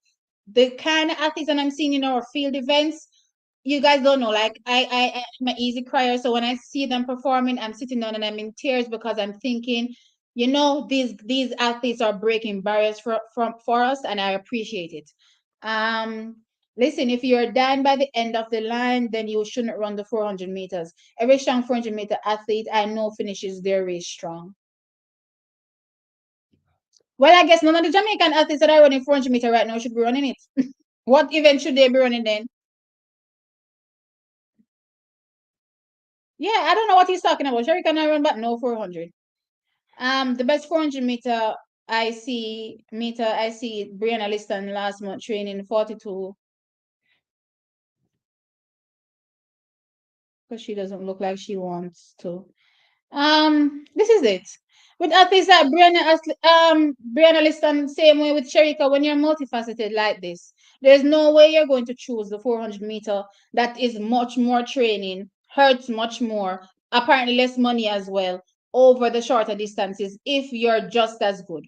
the kind of athletes that I'm seeing in our field events. You guys don't know, like I'm an easy crier, so when I see them performing, I'm sitting down and I'm in tears because I'm thinking, these athletes are breaking barriers for us, and I appreciate it. um Listen, if you're dying by the end of the line, then you shouldn't run the 400 meters. Every strong 400-meter athlete I know finishes their race strong. Well, I guess none of the Jamaican athletes that are running 400-meter right now should be running it. What event should they be running then? Yeah, I don't know what he's talking about. Sherry can I run back no 400. The best 400 meter I see Brianna Liston last month training 42 because she doesn't look like she wants to. This is it. With athletes like Brianna Liston, same way with Sherika, when you're multifaceted like this, there's no way you're going to choose the 400 meter that is much more training, hurts much more, apparently less money as well, over the shorter distances if you're just as good.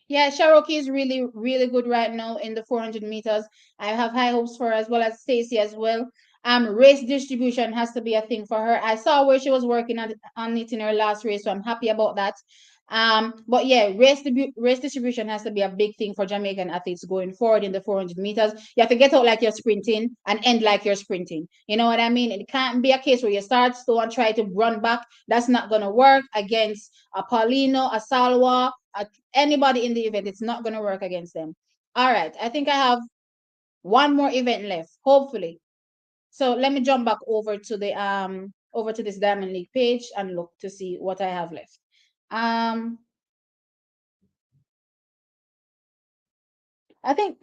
Yeah, Cherokee is really, really good right now in the 400 meters. I have high hopes for her as well as Stacy as well. Race distribution has to be a thing for her. I saw where she was working on it in her last race, so I'm happy about that. But yeah, race distribution has to be a big thing for Jamaican athletes going forward in the 400 meters. You have to get out like you're sprinting and end like you're sprinting. You know what I mean? It can't be a case where you start slow and try to run back. That's not gonna work against a Paulino, a Salwa, anybody in the event. It's not gonna work against them. All right, I think I have one more event left, hopefully. So let me jump back over to this Diamond League page and look to see what I have left. Um, I think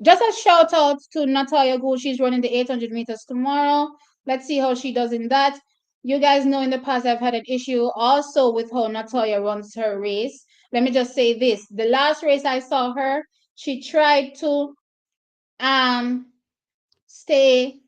just a shout out to Natalia Gould. She's running the 800 meters tomorrow. Let's see how she does in that. You guys know in the past I've had an issue also with how Natalia runs her race. Let me just say this: the last race I saw her, she tried to um stay.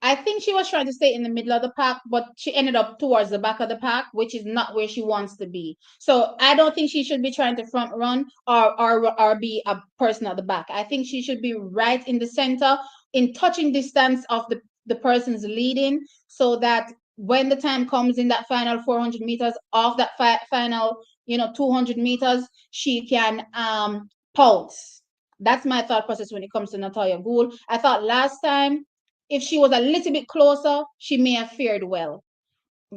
I think she was trying to stay in the middle of the pack, but she ended up towards the back of the pack, which is not where she wants to be. So I don't think she should be trying to front run or be a person at the back. I think she should be right in the center, in touching distance of the person's leading, so that when the time comes in that final 400 meters of that final 200 meters, she can pounce. That's my thought process when it comes to Natalia Gould. I thought last time if she was a little bit closer, she may have fared well,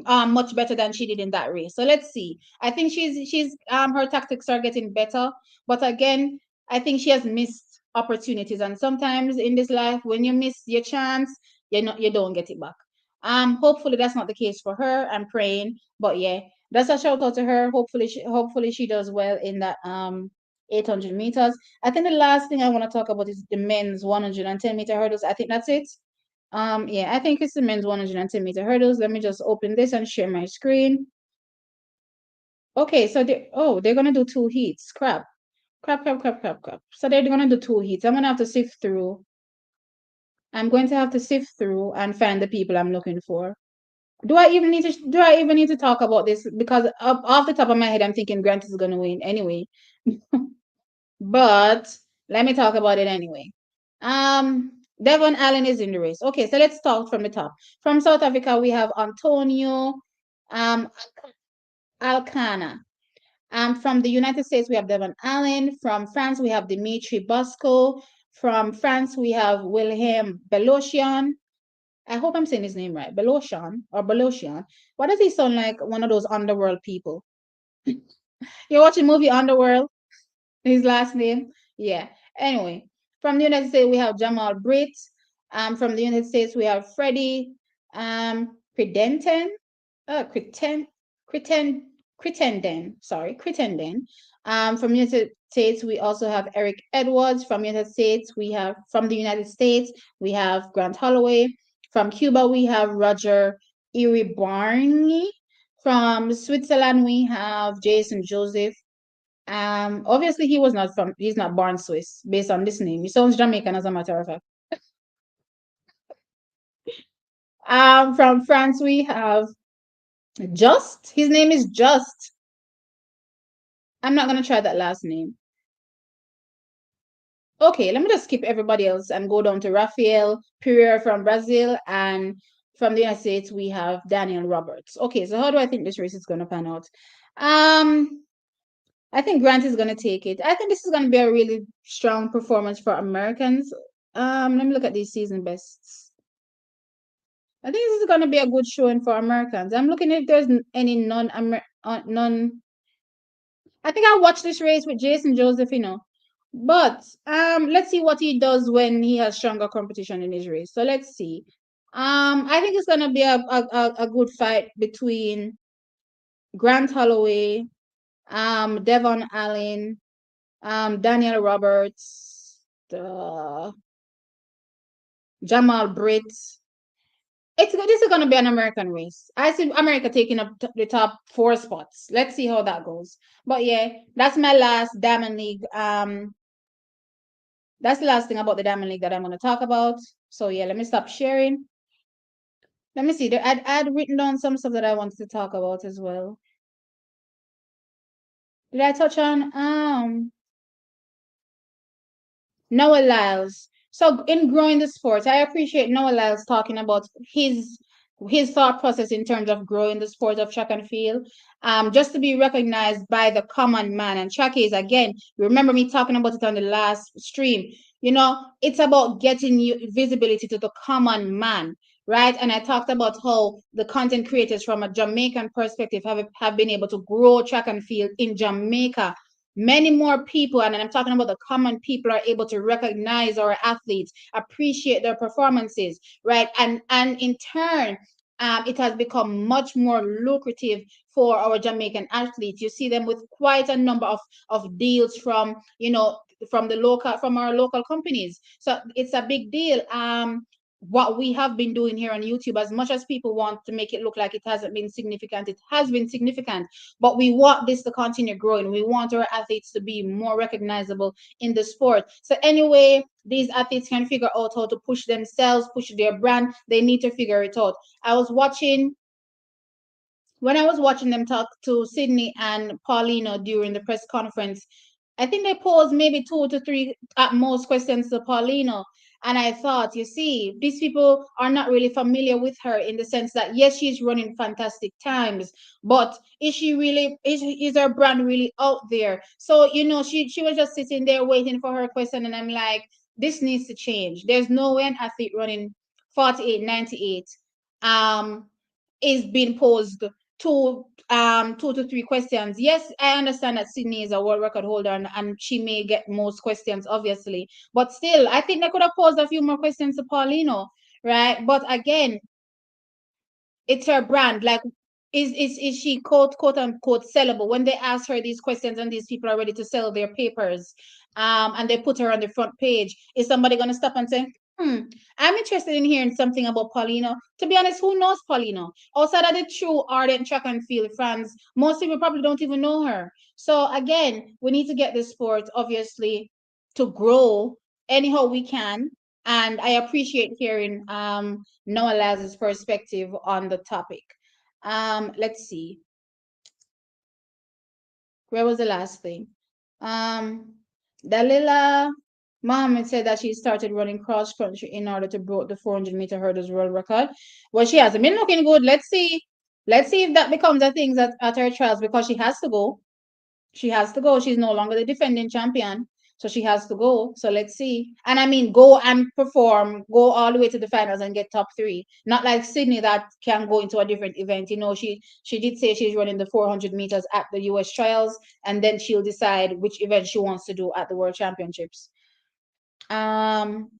much better than she did in that race. So let's see. I think she's her tactics are getting better, but again, I think she has missed opportunities. And sometimes in this life, when you miss your chance, you don't get it back. Hopefully that's not the case for her. I'm praying, but yeah, that's a shout out to her. Hopefully she does well in that 800 meters. I think the last thing I want to talk about is the men's 110-meter hurdles. I think that's it. Yeah, I think it's the men's 110-meter hurdles. Let me just open this and share my screen. Okay, so they're gonna do two heats. Crap. Crap, crap, crap, crap, crap. So they're gonna do two heats. I'm gonna have to sift through. I'm going to have to sift through and find the people I'm looking for. Do I even need to talk about this? Because off the top of my head, I'm thinking Grant is gonna win anyway. But let me talk about it anyway. Devon Allen is in the race. Okay, so let's start from the top. From South Africa, we have Antonio um Alcana. From the United States, we have Devon Allen. From France, we have Dimitri Bosco. From France, we have Wilhelm Belocian. I hope I'm saying his name right. Belocian or Belocian. Why does he sound like one of those underworld people? You're watching movie Underworld? His last name? Yeah. Anyway, from the United States, we have Jamal Britt. From the United States, we have Freddie Credenten. Creten, Creten, Crittenden. Sorry, Crittenden. From United States, we also have Eric Edwards. From the United States, we have Grant Holloway. From Cuba, we have Roger Iribarni. From Switzerland, we have Jason Joseph. Obviously he's not born Swiss based on this name. He sounds Jamaican as a matter of fact. From France we have Just. His name is Just. I'm not gonna try that last name. Okay, let me just skip everybody else and go down to Rafael Pereira from Brazil, and from the United States we have Daniel Roberts. Okay, so how do I think this race is gonna pan out? I think Grant is gonna take it. I think this is gonna be a really strong performance for Americans. Let me look at these season bests. I think this is gonna be a good showing for Americans. I'm looking if there's any non. I think I'll watch this race with Jason Joseph, But let's see what he does when he has stronger competition in his race. So let's see. I think it's gonna be a good fight between Grant Holloway, Devon Allen, Daniel Roberts, Jamal Britt. This is going to be an American race. I see America taking up the top 4 spots. Let's see how that goes. But yeah, that's my last Diamond League. That's the last thing about the Diamond League that I'm going to talk about. So yeah, let me stop sharing. Let me see. I'd written down some stuff that I wanted to talk about as well. Did I touch on Noah Lyles? So in growing the sport, I appreciate Noah Lyles talking about his thought process in terms of growing the sport of track and field, just to be recognized by the common man. And track is, again, remember me talking about it on the last stream. It's about getting you visibility to the common man, right? And I talked about how the content creators from a Jamaican perspective have been able to grow track and field in Jamaica. Many more people, and I'm talking about the common people, are able to recognize our athletes, appreciate their performances, right? And in turn, it has become much more lucrative for our Jamaican athletes. You see them with quite a number of deals from from our local companies. So it's a big deal. What we have been doing here on YouTube, as much as people want to make it look like it hasn't been significant, it has been significant, but we want this to continue growing. We want our athletes to be more recognizable in the sport. So anyway, these athletes can figure out how to push themselves, push their brand. They need to figure it out. When I was watching them talk to Sydney and Paulino during the press conference, I think they posed maybe 2 to 3 at most questions to Paulino. And I thought, you see, these people are not really familiar with her in the sense that, yes, she's running fantastic times, but is her brand really out there? So, she was just sitting there waiting for her question. And I'm like, this needs to change. There's no way an athlete running 48.98 is being posed two to three questions. Yes, I understand that Sydney is a world record holder, and she may get most questions, obviously. But still, I think they could have posed a few more questions to Paulino, right? But again, it's her brand. Like, is she quote unquote sellable? When they ask her these questions and these people are ready to sell their papers, and they put her on the front page, is somebody gonna stop and say, I'm interested in hearing something about Paulino? To be honest, who knows Paulino? Outside of the true ardent track and field fans, most people probably don't even know her. So again, we need to get this sport obviously to grow anyhow we can. And I appreciate hearing Noah Laz's perspective on the topic. Let's see. Where was the last thing? Dalila Mohammed said that she started running cross country in order to break the 400-meter hurdles world record. Well, she hasn't been looking good. Let's see. Let's see if that becomes a thing at her trials, because she has to go. She has to go. She's no longer the defending champion. So she has to go. So let's see. And I mean, go and perform, go all the way to the finals and get top three. Not like Sydney that can go into a different event. You know, she did say she's running the 400 meters at the US trials, and then she'll decide which event she wants to do at the World Championships. Um,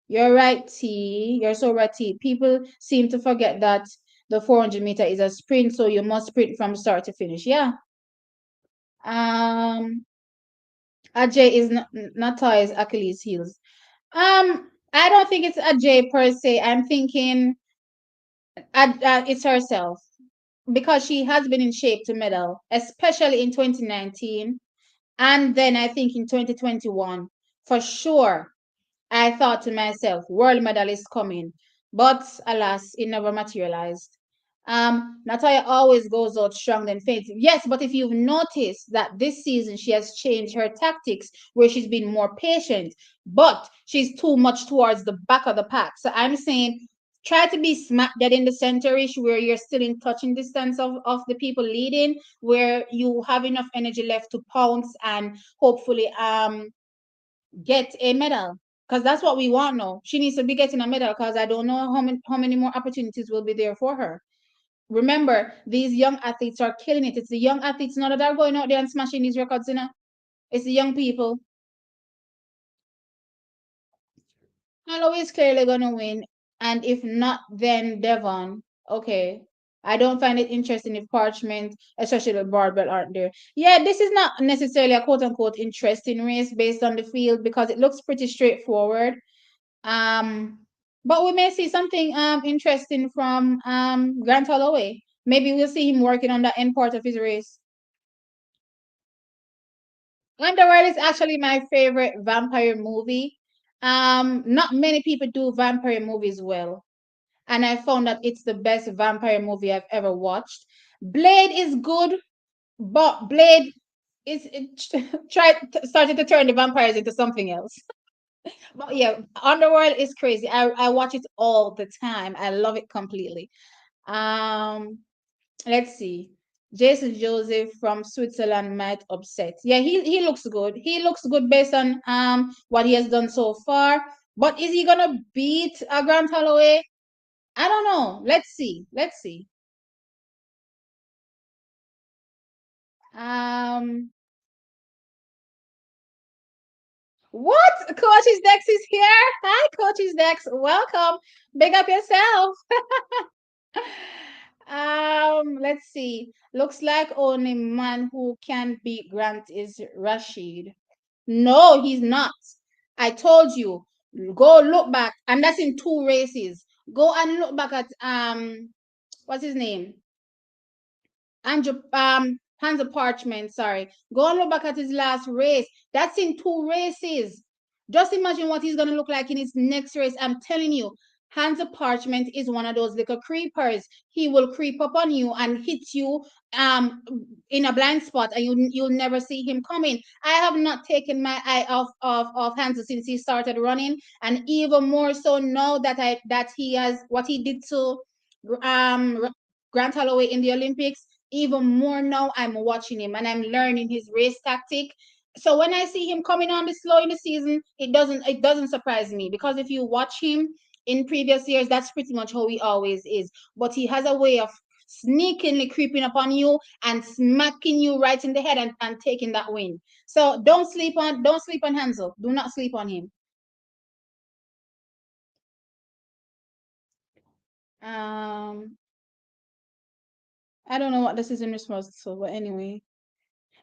you're right, T. You're so right, T. People seem to forget that the 400-meter is a sprint, so you must sprint from start to finish. Yeah. Ajay is not his Achilles heels. I don't think it's Ajay per se. I'm thinking it's herself, because she has been in shape to medal, especially in 2019, and then I think in 2021 for sure. I thought to myself, world medal is coming, but alas, it never materialized. Natalia always goes out strong than faint. Yes, but if you've noticed that this season she has changed her tactics, where she's been more patient, but she's too much towards the back of the pack. So I'm saying, try to be smack dead in the center-ish, where you're still in touching distance of the people leading, where you have enough energy left to pounce and hopefully get a medal, because that's what we want now. She needs to be getting a medal, because I don't know how many more opportunities will be there for her. Remember, these young athletes are killing it. It's the young athletes now that are going out there and smashing these records, you know. It's the young people. Holloway is clearly gonna win, and if not, then Devon. Okay. I don't find it interesting if Parchment, especially the Barbell, aren't there. Yeah, this is not necessarily a quote unquote interesting race based on the field, because it looks pretty straightforward. Um, but we may see something interesting from Grant Holloway. Maybe we'll see him working on the end part of his race. Underworld is actually my favorite vampire movie. Not many people do vampire movies well, and I found that it's the best vampire movie I've ever watched. Blade is good, but Blade is started to turn the vampires into something else. But yeah, Underworld is crazy. I watch it all the time. I love it completely. Um, let's see. Jason Joseph from Switzerland might upset. Yeah, he looks good. He looks good based on what he has done so far. But is he gonna beat Grant Holloway? I don't know. Let's see. Let's see. Um, what? Coach's Dex is here. Hi, Coach's Dex. Welcome. Big up yourself. Let's see. Looks like only man who can beat Grant is Rashid. No, he's not. I told you. Go look back, and that's in two races. Go and look back at what's his name? Andrew Hansa Parchment, sorry. Go and look back at his last race. That's in two races. Just imagine what he's gonna look like in his next race. I'm telling you, Hansa Parchment is one of those little creepers. He will creep up on you and hit you in a blind spot, and you'll never see him coming. I have not taken my eye off Hansa since he started running, and even more so now that he has what he did to Grant Holloway in the Olympics. Even more now, I'm watching him and I'm learning his race tactic. So when I see him coming on the slow in the season, it doesn't surprise me, because if you watch him in previous years, that's pretty much how he always is. But he has a way of sneakingly creeping upon you and smacking you right in the head and taking that win. So don't sleep on Hansel. Do not sleep on him. Um, I don't know what this is in response to, but anyway.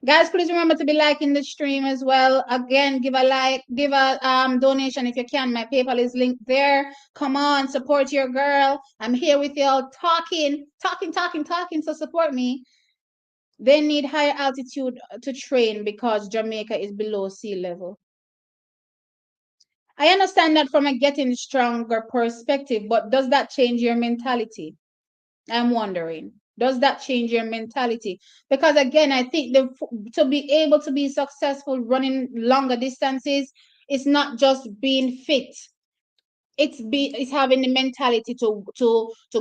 Guys, please remember to be liking the stream as well. Again, give a like, give a donation if you can. My PayPal is linked there. Come on, support your girl. I'm here with y'all talking. So support me. They need higher altitude to train because Jamaica is below sea level. I understand that from a getting stronger perspective, but does that change your mentality? I'm wondering, does that change your mentality? Because again, I think to be able to be successful running longer distances, it's not just being fit. It's having the mentality to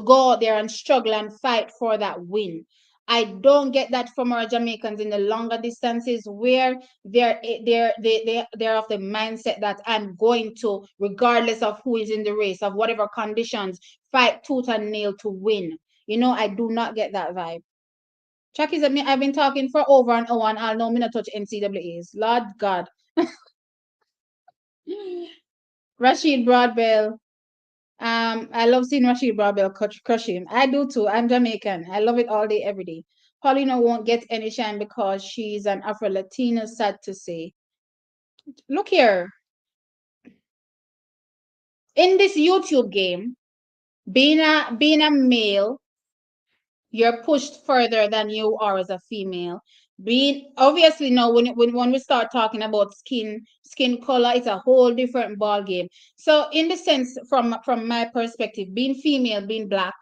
go out there and struggle and fight for that win. I don't get that from our Jamaicans in the longer distances where they're of the mindset that I'm going to, regardless of who is in the race, of whatever conditions, fight tooth and nail to win. I do not get that vibe. Chucky's I've been talking for over an hour and I'll know me not touch NCAAs. Lord God. Rashid Broadbell. I love seeing Rashid Broadbell crush him. I do too. I'm Jamaican. I love it all day, every day. Paulina won't get any shine because she's an Afro Latina, sad to say. Look here. In this YouTube game, being a male, you're pushed further than you are as a female. Being obviously now when we start talking about skin color, it's a whole different ball game. So in the sense from my perspective, being female, being black,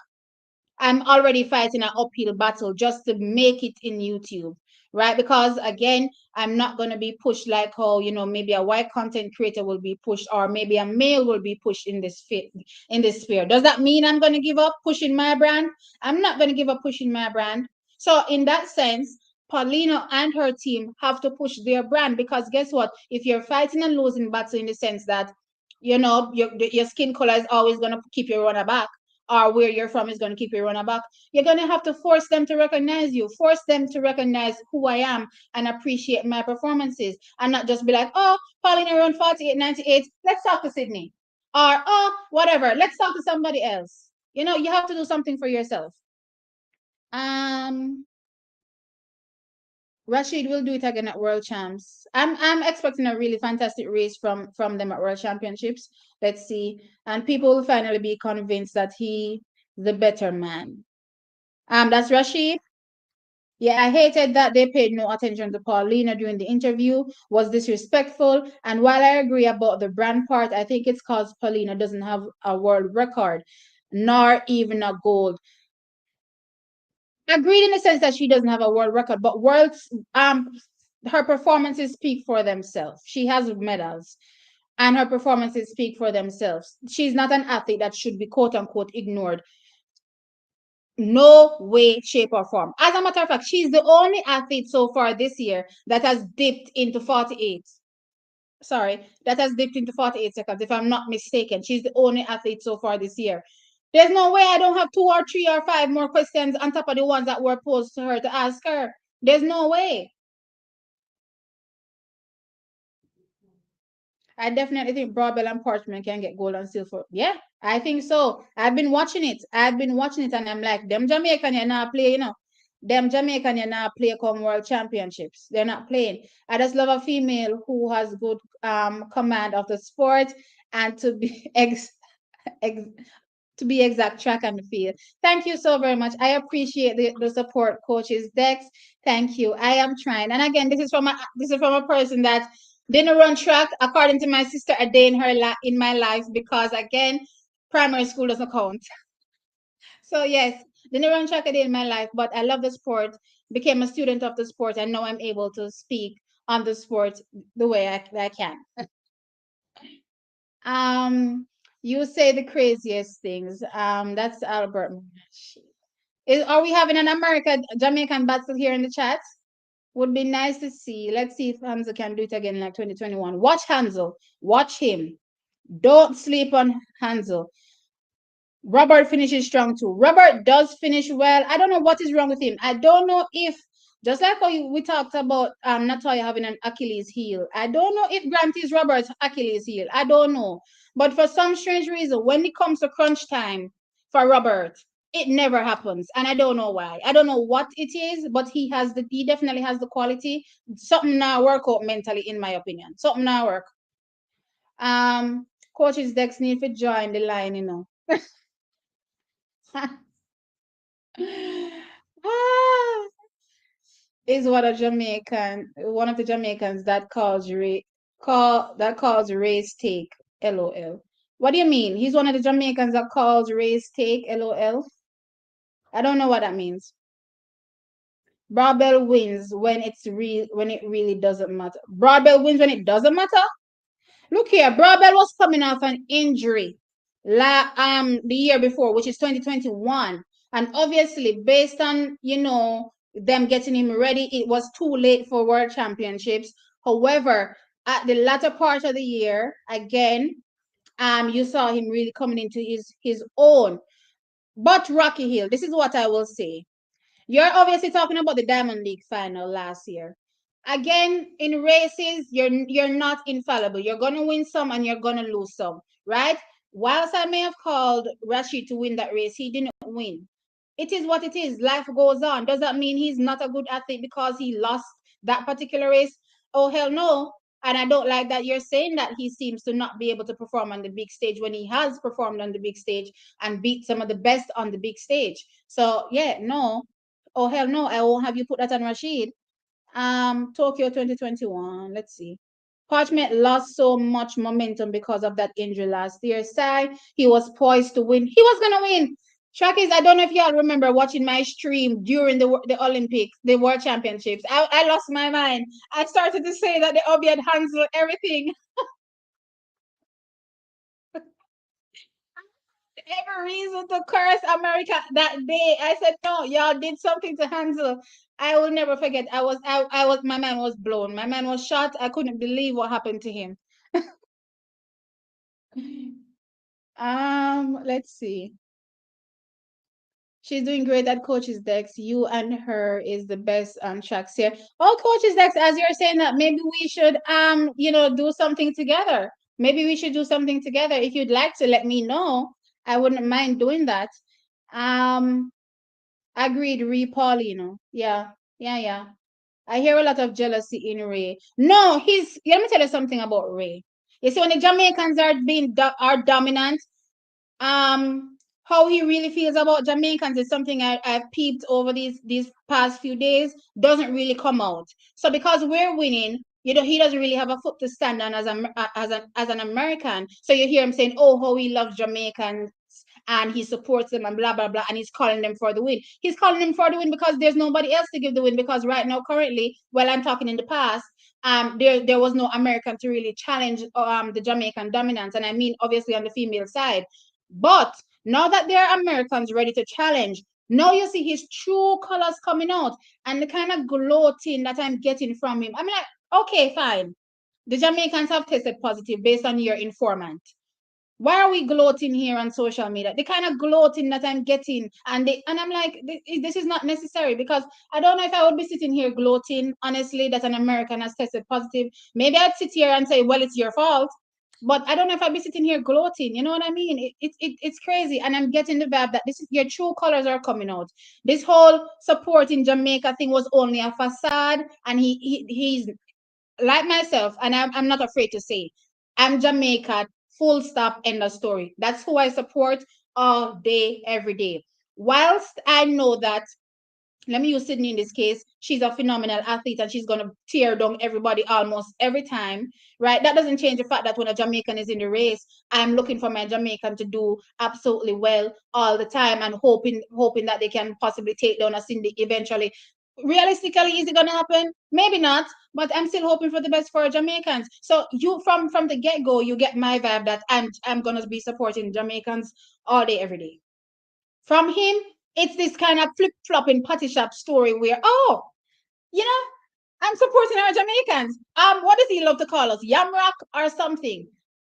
I'm already fighting an uphill battle just to make it in YouTube, right? Because again, I'm not going to be pushed like how, maybe a white content creator will be pushed, or maybe a male will be pushed in this sphere. Does that mean I'm going to give up pushing my brand? I'm not going to give up pushing my brand. So in that sense, Paulina and her team have to push their brand, because guess what? If you're fighting and losing battle in the sense that, your skin color is always going to keep you runner back, or where you're from is going to keep you runner back, you're going to have to force them to recognize you, force them to recognize who I am and appreciate my performances, and not just be like, oh, Paulina run 48.98, let's talk to Sydney. Or, oh, whatever, let's talk to somebody else. You have to do something for yourself. Rashid will do it again at World Champs. I'm expecting a really fantastic race from them at World Championships. Let's see. And people will finally be convinced that he the better man. That's Rashid. Yeah, I hated that they paid no attention to Paulina during the interview, was disrespectful. And while I agree about the brand part, I think it's because Paulina doesn't have a world record, nor even a gold. Agreed in the sense that she doesn't have a world record, but her performances speak for themselves. She has medals and her performances speak for themselves. She's not an athlete that should be quote unquote ignored. No way, shape, or form. As a matter of fact, she's the only athlete so far this year that has dipped into 48. Sorry, that has dipped into 48 seconds, if I'm not mistaken. She's the only athlete so far this year. There's no way I don't have 2 or 3 or 5 more questions on top of the ones that were posed to her to ask her. There's no way. I definitely think Broadbell and Parchment can get gold and silver. Yeah, I think so. I've been watching it, and I'm like, them Jamaican, you're not play, Them Jamaican, you're not play come World Championships. They're not playing. I just love a female who has good command of the sport, and to be ex to be exact, track and field. Thank you so very much. I appreciate the support, coaches. Dex, thank you. I am trying. And again, this is from a person that didn't run track, according to my sister, a day in my life, because again, primary school doesn't count. So yes, didn't run track a day in my life, but I love the sport, became a student of the sport, and now I'm able to speak on the sport the way I can. You say the craziest things. That's Albert. Are we having an Jamaican battle here in the chat? Would be nice to see. Let's see if Hansel can do it again like 2021. Watch Hansel. Watch him. Don't sleep on Hansel. Robert finishes strong too. Robert does finish well. I don't know what is wrong with him. I don't know if, just like how we talked about Natalia having an Achilles heel. I don't know if Grant is Robert's Achilles heel. I don't know. But for some strange reason, when it comes to crunch time for Robert, it never happens. And I don't know why. I don't know what it is, but he definitely has the quality. Something now work out mentally, in my opinion. Something now work. Coaches Dex need to join the line, you know. Ah, is one of the Jamaicans that calls race take, LOL. What do you mean? He's one of the Jamaicans that calls race take, LOL. I don't know what that means. Broadbell wins when it really doesn't matter. Broadbell wins when it doesn't matter. Look here, Broadbell was coming off an injury the year before, which is 2021. And obviously, based on, them getting him ready, it was too late for World Championships. However, at the latter part of the year, again, you saw him really coming into his own. But Rocky Hill, this is what I will say. You're obviously talking about the Diamond League final last year. Again, in races, you're not infallible. You're gonna win some and you're gonna lose some, right? Whilst I may have called Rashid to win that race, he didn't win. It is what it is. Life goes on. Does that mean he's not a good athlete because he lost that particular race? Oh hell no. And I don't like that you're saying that he seems to not be able to perform on the big stage when he has performed on the big stage and beat some of the best on the big stage. So yeah, no, oh hell no, I won't have you put that on Rashid. Tokyo 2021. Let's see. Parchment lost so much momentum because of that injury last year. Sai, he was poised to win. He was gonna win. Shakis, I don't know if y'all remember watching my stream during the Olympics, the World Championships. I lost my mind. I started to say that the Obi had handled everything. Every reason to curse America that day. I said, no, y'all did something to Hansel. I will never forget. My man was blown. My man was shot. I couldn't believe what happened to him. Let's see. She's doing great at Coach's Dex. You and her is the best tracks here. Oh, Coach's Dex, as you're saying that, maybe we should do something together. Maybe we should do something together. If you'd like to let me know, I wouldn't mind doing that. Um, Agreed, Paulino. Yeah, yeah, yeah. I hear a lot of jealousy in Ray. No, let me tell you something about Ray. You see, when the Jamaicans are dominant, how he really feels about Jamaicans is something I've peeped over these past few days. Doesn't really come out. So because we're winning, he doesn't really have a foot to stand on as an American. So you hear him saying, "Oh, how he loves Jamaicans and he supports them and blah blah blah," and he's calling them for the win. He's calling them for the win because there's nobody else to give the win. Because right now, currently, well, I'm talking in the past. There was no American to really challenge the Jamaican dominance, and I mean obviously on the female side. But now that there are Americans ready to challenge, now you see his true colors coming out and the kind of gloating that I'm getting from him. I'm like, okay, fine. The Jamaicans have tested positive based on your informant. Why are we gloating here on social media? The kind of gloating that I'm getting, and I'm like, this is not necessary because I don't know if I would be sitting here gloating, honestly, that an American has tested positive. Maybe I'd sit here and say, well, it's your fault. But I don't know if I'd be sitting here gloating. You know what I mean? It's crazy. And I'm getting the vibe that your true colors are coming out. This whole support in Jamaica thing was only a facade. And he's like myself, and I'm not afraid to say, I'm Jamaica, full stop, end of story. That's who I support all day, every day. Whilst I know that, let me use Sydney in this case, she's a phenomenal athlete and she's going to tear down everybody almost every time, right? That doesn't change the fact that when a Jamaican is in the race, I'm looking for my Jamaican to do absolutely well all the time and hoping that they can possibly take down a Cindy eventually. Realistically, is it going to happen? Maybe not, but I'm still hoping for the best for Jamaicans. So you from the get-go, you get my vibe that I'm going to be supporting Jamaicans all day, every day. From him, it's this kind of flip-flopping patty shop story where, oh, you know, I'm supporting our Jamaicans. What does he love to call us? Yamrock or something?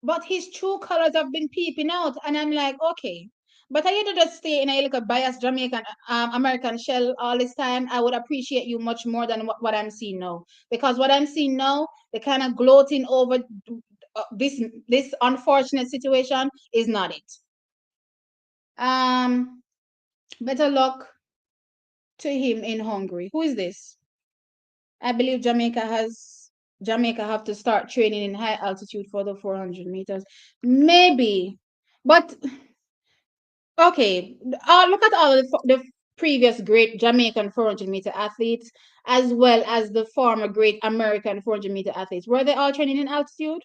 But his true colors have been peeping out, and I'm like, okay. But I to just stay in a little biased Jamaican American shell all this time. I would appreciate you much more than what I'm seeing now. Because what I'm seeing now, the kind of gloating over this unfortunate situation is not it. Better luck to him in Hungary. Who is this? I believe Jamaica have to start training in high altitude for the 400 meters. Maybe, but okay. Look at all the previous great Jamaican 400-meter athletes, as well as the former great American 400-meter athletes. Were they all training in altitude?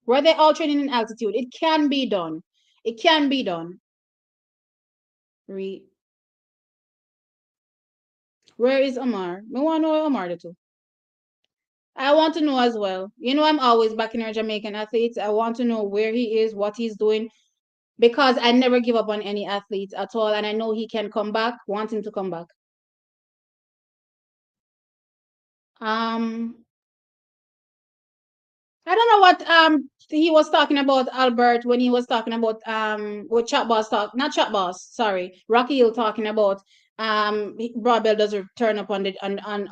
Were they all training in altitude? It can be done. It can be done. Where is Omar? I want to know Omar the two. I want to know as well. You know, I'm always backing our Jamaican athletes. I want to know where he is, what he's doing, because I never give up on any athlete at all. And I know he can come back, want him to come back. Um, I don't know what he was talking about, Albert, when he was talking about with Chat Boss talk, not Chat Boss, sorry, Rocky Hill talking about Broad Bell doesn't turn up on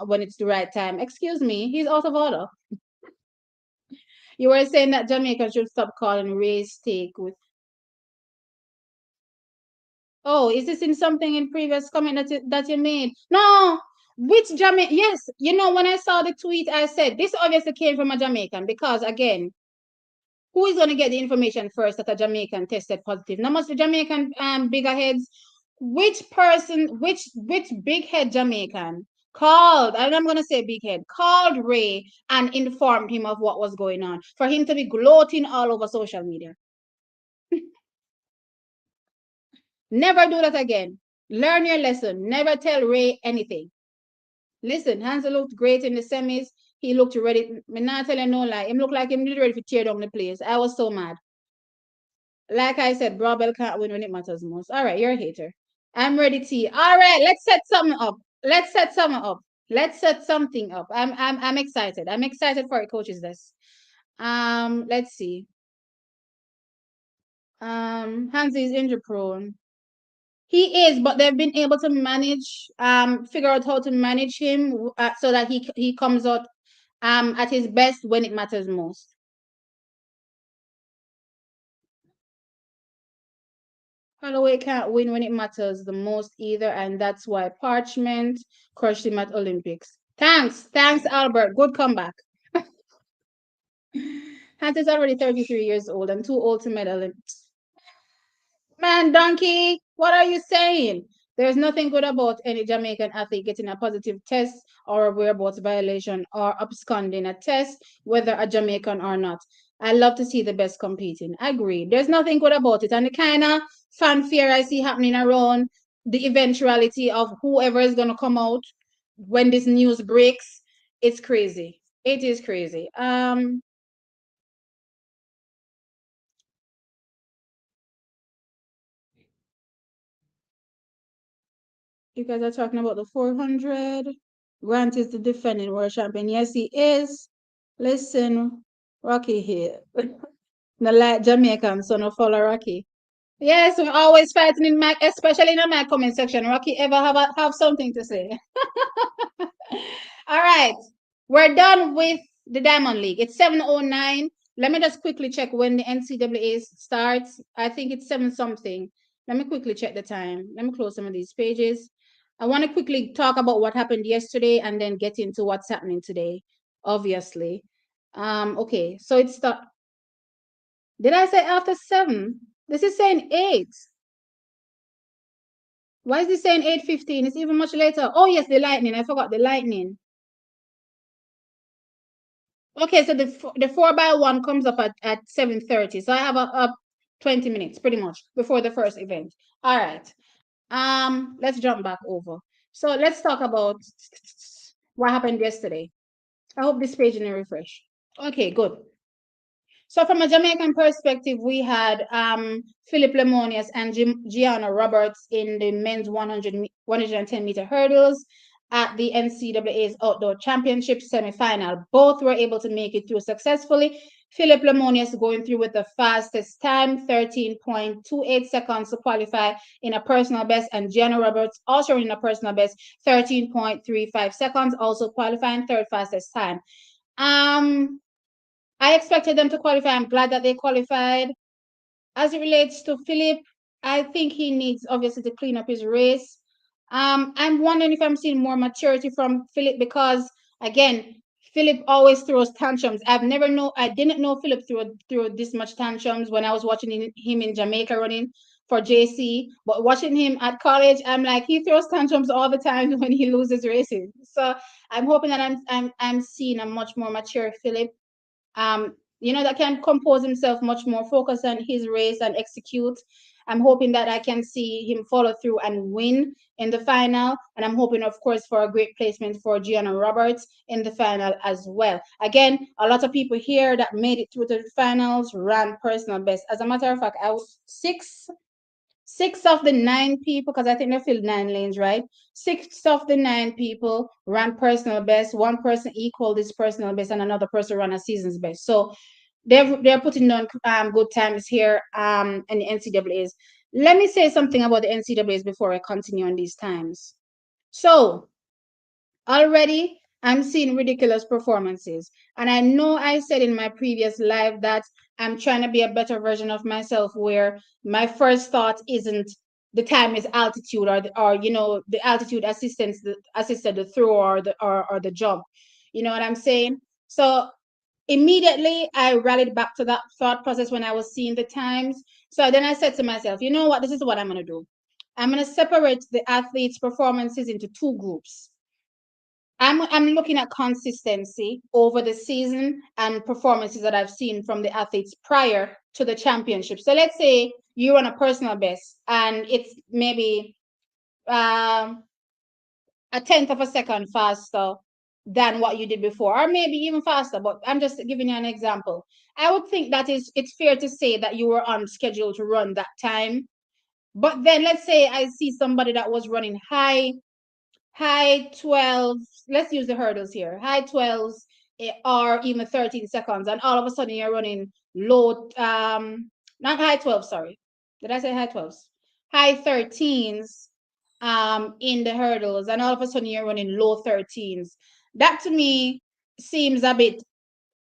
when it's the right time. Excuse me, he's out of order. You were saying that Jamaica should stop calling Ray steak with. Oh, is this in something in previous comment that you made? No, which Jamaican? Yes, you know when I saw the tweet, I said this obviously came from a Jamaican because again, who is going to get the information first that a Jamaican tested positive? Not much the Jamaican bigger heads. Which person, which big head Jamaican called, and I'm going to say big head, called Ray and informed him of what was going on for him to be gloating all over social media? Never do that again. Learn your lesson. Never tell Ray anything. Listen, Hansel looked great in the semis. He looked ready. Me not tell you no lie. Him looked like him ready to tear down the place. I was so mad. Like I said, Brabel can't win when it matters most. All right, you're a hater. I'm ready, T. All right, let's set something up. Let's set something up. Let's set something up. I'm excited. I'm excited for it, coaches. This. Let's see. Hansi is injury prone. He is, but they've been able to manage, figure out how to manage him so that he comes out at his best when it matters most. Holloway can't win when it matters the most either, and that's why Parchment crushed him at Olympics. Thanks, Albert. Good comeback. Hans is already 33 years old and too old to medal. Man, donkey, what are you saying? There's nothing good about any Jamaican athlete getting a positive test or a whereabouts violation or absconding a test, whether a Jamaican or not. I love to see the best competing. I agree. There's nothing good about it. And the kind of fanfare I see happening around the eventuality of whoever is going to come out when this news breaks, it's crazy. It is crazy. You guys are talking about the 400. Grant is the defending world champion. Yes, he is. Listen, Rocky here. The like Jamaican, so no follow Rocky. Yes, we're always fighting in my, especially in my comment section. Rocky ever have something to say? All right, we're done with the Diamond League. It's 7:09. Let me just quickly check when the NCAA starts. I think it's 7 something. Let me quickly check the time. Let me close some of these pages. I want to quickly talk about what happened yesterday and then get into what's happening today, obviously. Okay, so it's the. Did I say after 7? This is saying 8. Why is this saying 8:15? It's even much later. Oh, yes, the lightning. I forgot the lightning. Okay, so the 4x1 comes up at 7:30. So I have a 20 minutes pretty much before the first event. All right. Let's jump back over. So let's talk about what happened yesterday. I hope this page didn't refresh. Okay, good. So from a Jamaican perspective, we had Philip Lemonius and Gianna Roberts in the men's 110 meter hurdles at the NCAA's Outdoor Championship semifinal. Both were able to make it through successfully. Philip Lemonia is going through with the fastest time, 13.28 seconds to qualify in a personal best, and Gianna Roberts also in a personal best, 13.35 seconds, also qualifying third fastest time. I expected them to qualify. I'm glad that they qualified. As it relates to Philip, I think he needs obviously to clean up his race. I'm wondering if I'm seeing more maturity from Philip because again, Philip always throws tantrums. I didn't know Philip threw this much tantrums when I was watching him in Jamaica running for JC, but watching him at college, I'm like he throws tantrums all the time when he loses races. So I'm hoping that I'm seeing a much more mature Philip, that can compose himself much more, focus on his race and execute. I'm hoping that I can see him follow through and win in the final. And I'm hoping, of course, for a great placement for Gianna Roberts in the final as well. Again, a lot of people here that made it through to the finals ran personal best. As a matter of fact, I was six of the nine people, because I think they filled 9 lanes, right? Six of the nine people ran personal best. One person equaled this personal best, and another person ran a season's best. So they're putting on good times here in the NCAA's. Let me say something about the NCAA's before I continue on these times. So already I'm seeing ridiculous performances. And I know I said in my previous live that I'm trying to be a better version of myself where my first thought isn't the time is altitude or the altitude assisted the throw or the jump. You know what I'm saying? So immediately I rallied back to that thought process when I was seeing the times. So then I said to myself, you know what, this is what I'm going to do. I'm going to separate the athletes' performances into two groups. I'm looking at consistency over the season and performances that I've seen from the athletes prior to the championship. So let's say you run a personal best and it's maybe um, a tenth of a second faster than what you did before, or maybe even faster. But I'm just giving you an example. I would think that it's fair to say that you were on schedule to run that time. But then let's say I see somebody that was running high 12, let's use the hurdles here, high 12s, or even 13 seconds, and all of a sudden you're running low, not high 12, sorry, did I say high 12s, high 13s in the hurdles, and all of a sudden you're running low 13s. That to me seems a bit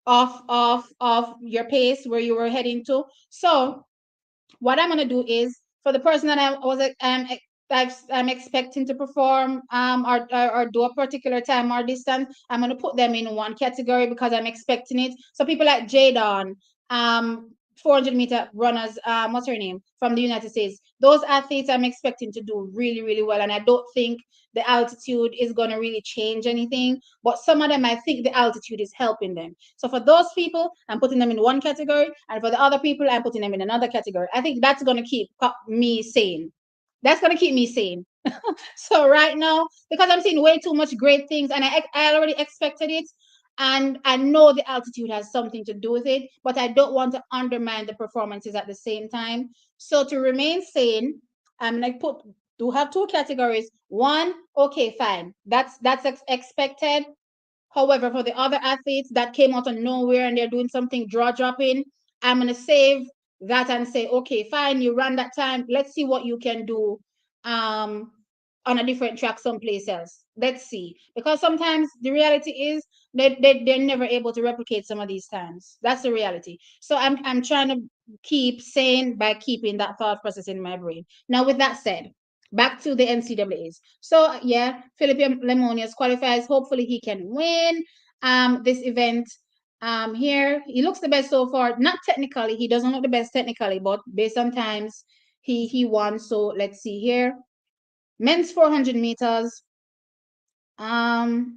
off your pace where you were heading to. So what I'm gonna do is for the person that I'm expecting to perform or do a particular time or distance, I'm gonna put them in one category because I'm expecting it. So people like Jadon, 400-meter runners, what's her name from the United States? Those athletes I'm expecting to do really, really well, and I don't think the altitude is going to really change anything, but some of them I think the altitude is helping them. So for those people, I'm putting them in one category, and for the other people, I'm putting them in another category. I think that's going to keep me sane. That's going to keep me sane. So right now, because I'm seeing way too much great things, and I already expected it, and I know the altitude has something to do with it, but I don't want to undermine the performances at the same time. So to remain sane, I'm like do have two categories. One, okay, fine, that's expected. However, for the other athletes that came out of nowhere and they're doing something draw dropping, I'm gonna save that and say, okay, fine, you ran that time. Let's see what you can do um on a different track someplace else. Let's see. Because sometimes the reality is they're never able to replicate some of these times. That's the reality. So I'm trying to keep sane by keeping that thought process in my brain. Now, with that said, back to the NCAAs. So yeah, Philip Lemonius qualifies. Hopefully he can win this event. Here he looks the best so far. Not technically, he doesn't look the best technically, but based on times, he won. So let's see here. Men's 400 meters. Javon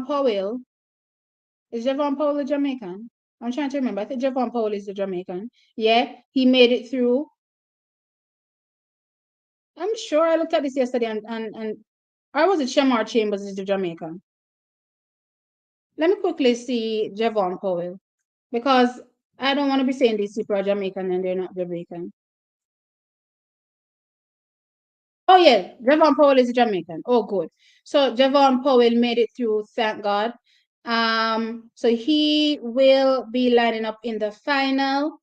Powell. Is Javon Powell a Jamaican? I'm trying to remember. I think Javon Powell is the Jamaican. Yeah, he made it through. I'm sure I looked at this yesterday and or was it Shamar Chambers is the Jamaican? Let me quickly see Javon Powell because I don't want to be saying these people are Jamaican and they're not Jamaican. Oh yeah, Javon Powell is a Jamaican. Oh good. So Javon Powell made it through, thank God. So he will be lining up in the final.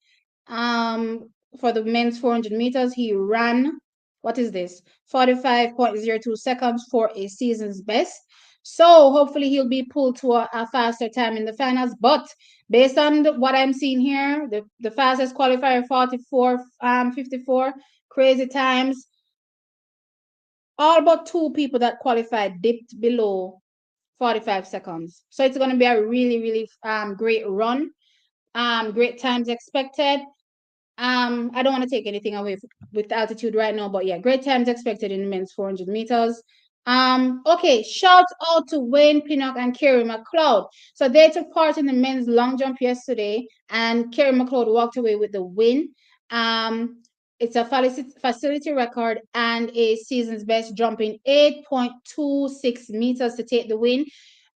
For the men's 400 meters, he ran, what is this? 45.02 seconds for a season's best. So hopefully he'll be pulled to a faster time in the finals. But based on what I'm seeing here, the fastest qualifier 44:54, crazy times. All but two people that qualified dipped below 45 seconds. So it's going to be a really, really great run. Great times expected. I don't want to take anything away with altitude right now, but yeah, great times expected in the men's 400 meters. Okay, shout out to Wayne Pinnock and Kerry McLeod. So they took part in the men's long jump yesterday, and Kerry McLeod walked away with the win. It's a facility record and a season's best, jumping 8.26 meters to take the win.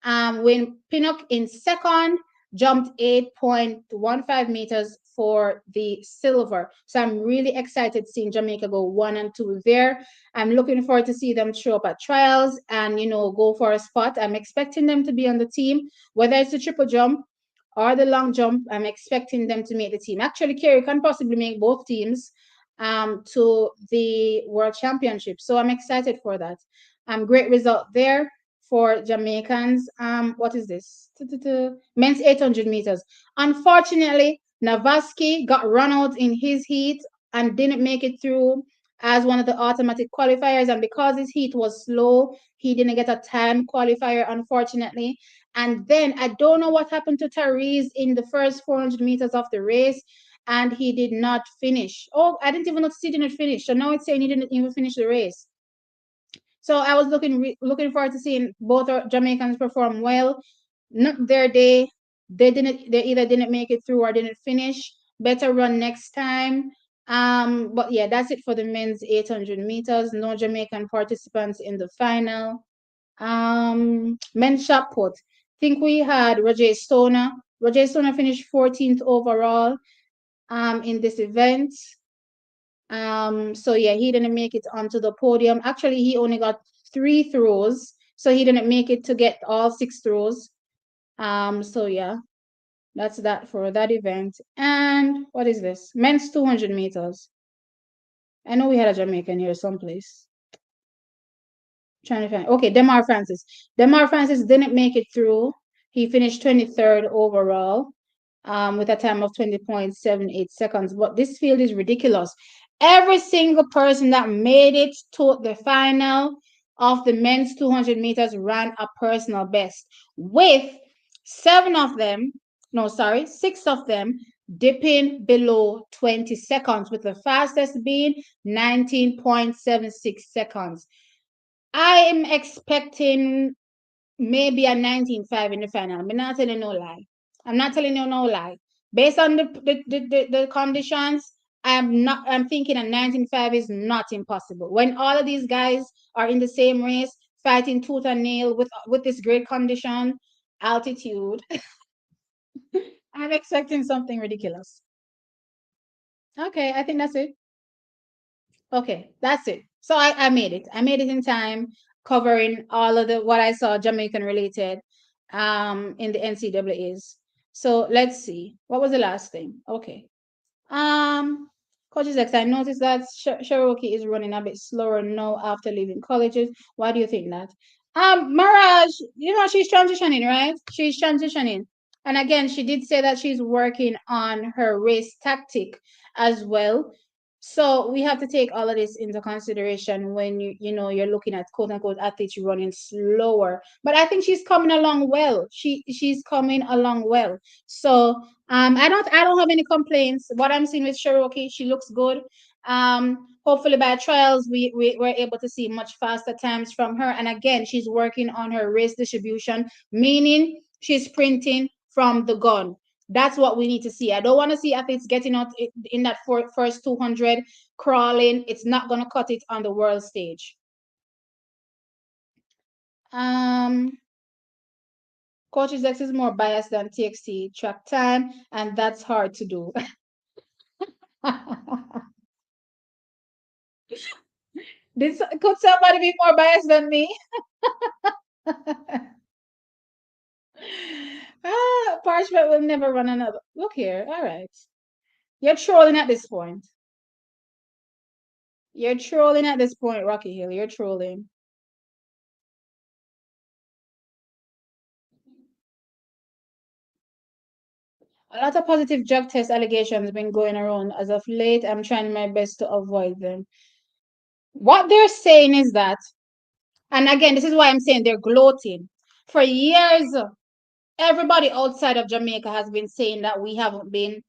Wayne Pinnock in second jumped 8.15 meters for the silver. So I'm really excited seeing Jamaica go 1 and 2 there. I'm looking forward to see them show up at trials and, go for a spot. I'm expecting them to be on the team, whether it's the triple jump or the long jump. I'm expecting them to make the team. Actually, Kerry can possibly make both teams to the World Championship. So I'm excited for that. Great result there for Jamaicans. What is this? Men's 800 meters. Unfortunately, Navaski got run out in his heat and didn't make it through as one of the automatic qualifiers. And because his heat was slow, he didn't get a time qualifier, unfortunately. And then I don't know what happened to Therese in the first 400 meters of the race, and he did not finish. Oh, I didn't even notice he didn't finish. So now it's saying he didn't even finish the race. So I was looking forward to seeing both Jamaicans perform well. Not their day. They either didn't make it through or didn't finish. Better run next time. But yeah, that's it for the men's 800 meters. No Jamaican participants in the final. Men's shot put. Think we had Roger Stoner. Roger Stoner finished 14th overall in this event. So yeah, he didn't make it onto the podium. Actually, he only got 3 throws, so he didn't make it to get all 6 throws. So yeah, that's that for that event. And what is this? Men's 200 meters. I know we had a Jamaican here someplace. Trying to find. Okay, Demar Francis. Demar Francis didn't make it through. He finished 23rd overall. With a time of 20.78 seconds. But this field is ridiculous. Every single person that made it to the final of the men's 200 meters ran a personal best, with 6 of them dipping below 20 seconds, with the fastest being 19.76 seconds. I am expecting maybe a 19.5 in the final. I'm not telling you no lie. I'm not telling you no lie. Based on the conditions, I'm thinking a 19.5 is not impossible. When all of these guys are in the same race, fighting tooth and nail with this great condition, altitude, I'm expecting something ridiculous. Okay, I think that's it. Okay, that's it. So I made it. I made it in time, covering all of the what I saw Jamaican related in the NCAAs. So let's see. What was the last thing? Okay. Um, Coaches X, I noticed that Cherokee is running a bit slower now after leaving colleges. Why do you think that? Mirage, she's transitioning, right? She's transitioning. And again, she did say that she's working on her race tactic as well. So we have to take all of this into consideration when you're looking at quote unquote athletes running slower. But I think she's coming along well. She's coming along well. So I don't have any complaints. What I'm seeing with Cherokee, she looks good. Hopefully by trials we were able to see much faster times from her. And again, she's working on her race distribution, meaning she's sprinting from the gun. That's what we need to see. I don't want to see athletes getting out in that first 200 crawling. It's not going to cut it on the world stage. Coaches X is more biased than TXT track time, and that's hard to do. Could somebody be more biased than me? Parchment will never run another. Look here. All right. You're trolling at this point. You're trolling at this point, Rocky Hill. You're trolling. A lot of positive drug test allegations have been going around as of late. I'm trying my best to avoid them. What they're saying is that, and again, this is why I'm saying they're gloating. For years, everybody outside of Jamaica has been saying that we haven't been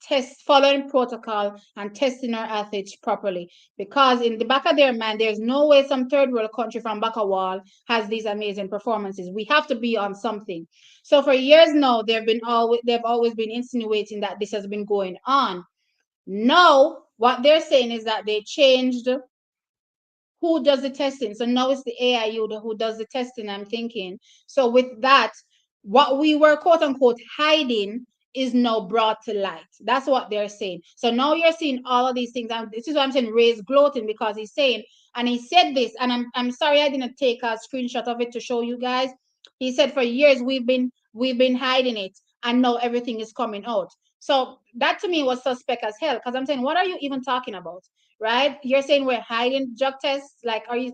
following protocol and testing our athletes properly, because in the back of their mind, there's no way some third world country from back a wall has these amazing performances. We have to be on something. So for years now, they've always been insinuating that this has been going on. Now, what they're saying is that they changed who does the testing. So now it's the AIU who does the testing, I'm thinking. So with that, what we were quote unquote hiding is now brought to light. That's what they're saying. So now you're seeing all of these things. And this is what I'm saying, Ray's gloating, because he's saying, and he said this, and I'm sorry I didn't take a screenshot of it to show you guys. He said for years we've been hiding it, and now everything is coming out. So that to me was suspect as hell, because I'm saying, what are you even talking about? Right? You're saying we're hiding drug tests? Like, are you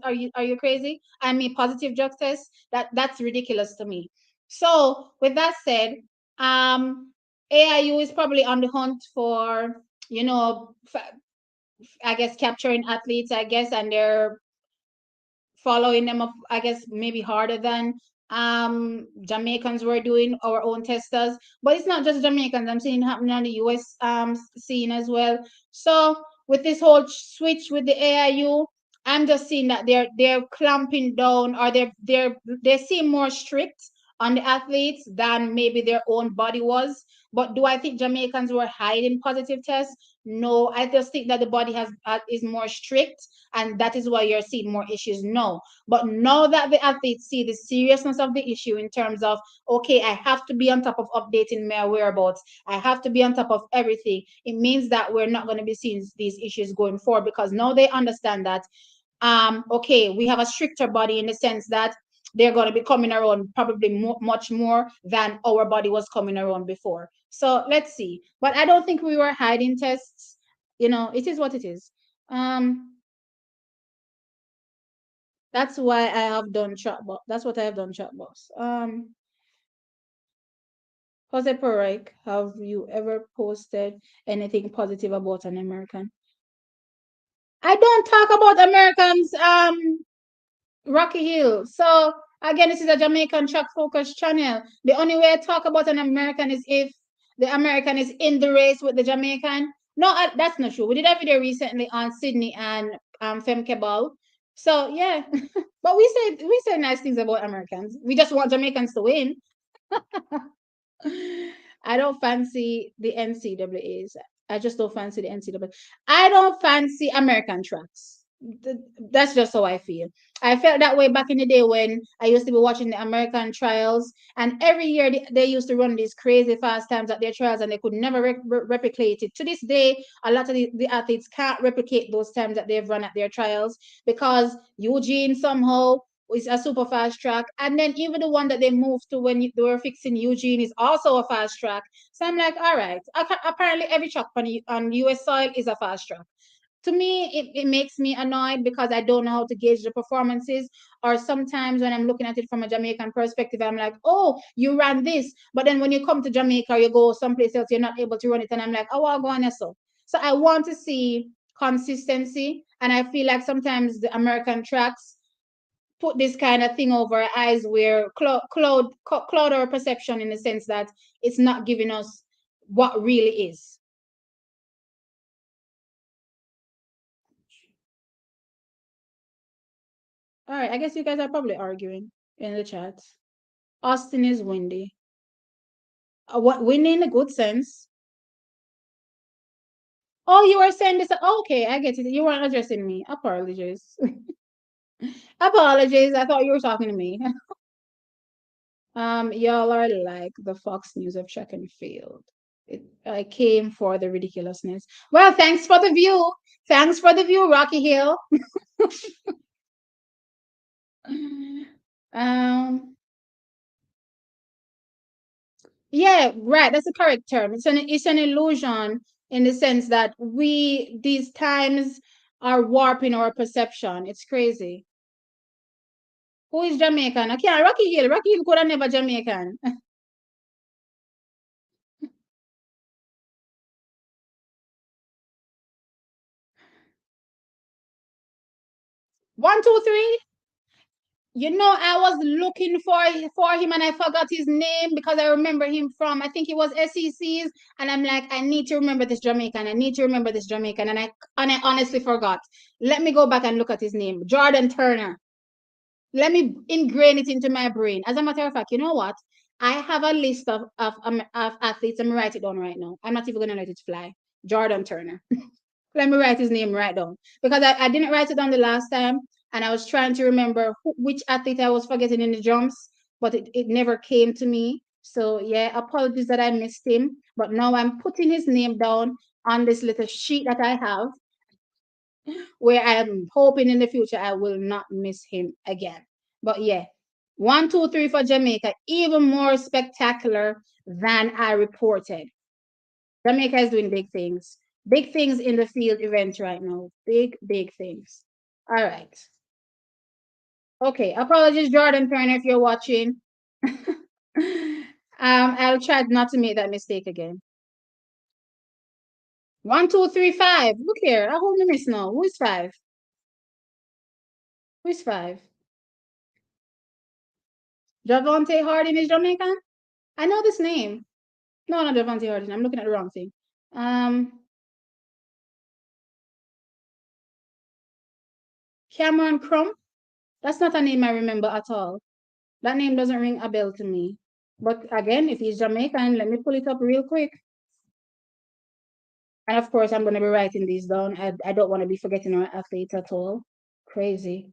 crazy? I mean, positive drug tests? That's ridiculous to me. So with that said, AIU is probably on the hunt for, you know, I guess capturing athletes, I guess, and they're following them up, I guess, maybe harder than Jamaicans were doing, our own testers. But it's not just Jamaicans. I'm seeing it happening on the US scene as well. So with this whole switch with the AIU, I'm just seeing that they're clamping down, or they seem more strict on the athletes than maybe their own body was. But do I think Jamaicans were hiding positive tests? No, I just think that the body is more strict, and that is why you're seeing more issues. No, but now that the athletes see the seriousness of the issue in terms of, okay, I have to be on top of updating my whereabouts, I have to be on top of everything, it means that we're not going to be seeing these issues going forward, because now they understand that, okay, we have a stricter body in the sense that they're going to be coming around probably much more than our body was coming around before. So let's see. But I don't think we were hiding tests. It is what it is. That's why I have done chatbot. That's what I have done chatbots. Jose Perec, have you ever posted anything positive about an American? I don't talk about Americans, Rocky Hill. So again, this is a Jamaican track focus channel. The only way I talk about an American is if the American is in the race with the Jamaican. No, that's not true. We did a video recently on Sydney and Femke Ball. So yeah, but we say nice things about Americans. We just want Jamaicans to win. I don't fancy the NCAAs. I just don't fancy the NCAA. I don't fancy American tracks. That's just how I feel. I felt that way back in the day when I used to be watching the American trials, and every year they used to run these crazy fast times at their trials, and they could never replicate it. To this day, a lot of the athletes can't replicate those times that they've run at their trials, because Eugene somehow is a super fast track. And then even the one that they moved to when they were fixing Eugene is also a fast track. So I'm like, all right, apparently every track on US soil is a fast track. To me, it makes me annoyed, because I don't know how to gauge the performances. Or sometimes when I'm looking at it from a Jamaican perspective, I'm like, oh, you ran this. But then when you come to Jamaica, you go someplace else, you're not able to run it. And I'm like, oh, I'll go on so. So I want to see consistency. And I feel like sometimes the American tracks put this kind of thing over our eyes, where cloud our perception, in the sense that it's not giving us what really is. All right, I guess you guys are probably arguing in the chat. Austin is windy. What windy in a good sense? Oh, you were saying this. Oh, okay, I get it. You weren't addressing me. Apologies. Apologies. I thought you were talking to me. Y'all are like the Fox News of track and field. I came for the ridiculousness. Well, thanks for the view. Thanks for the view, Rocky Hill. um, Yeah, right. That's the correct term. It's an illusion in the sense that we these times are warping our perception. It's crazy. Who is Jamaican? I can't. Rocky Hill. Rocky Hill could have never Jamaican. 1, 2, 3. I was looking for him and I forgot his name because I remember him from I think it was SECs, and I'm like, I need to remember this Jamaican. I need to remember this Jamaican, and I honestly forgot. Let me go back and look at his name. Jordan Turner. Let me ingrain it into my brain. As a matter of fact, you know what? I have a list of athletes. I'm gonna write it down right now. I'm not even gonna let it fly. Jordan Turner. Let me write his name right down because I didn't write it down the last time, and I was trying to remember which athlete I was forgetting in the jumps, but it never came to me. So yeah, apologies that I missed him, but now I'm putting his name down on this little sheet that I have, where I'm hoping in the future I will not miss him again. But yeah, 1, 2, 3 for Jamaica, even more spectacular than I reported. Jamaica is doing big things. Big things in the field events right now. Big, big things. All right. Okay. Apologies, Jordan Turner, if you're watching. I'll try not to make that mistake again. 1, 2, 3, 5. Look here. I hold me miss now. Who is 5? Who is 5? Javante Harding is Jamaican? I know this name. No, not Javante Harding. I'm looking at the wrong thing. Um, Cameron Crump. That's not a name I remember at all. That name doesn't ring a bell to me. But again, if he's Jamaican, let me pull it up real quick. And of course, I'm going to be writing these down. I don't want to be forgetting our athletes at all. Crazy.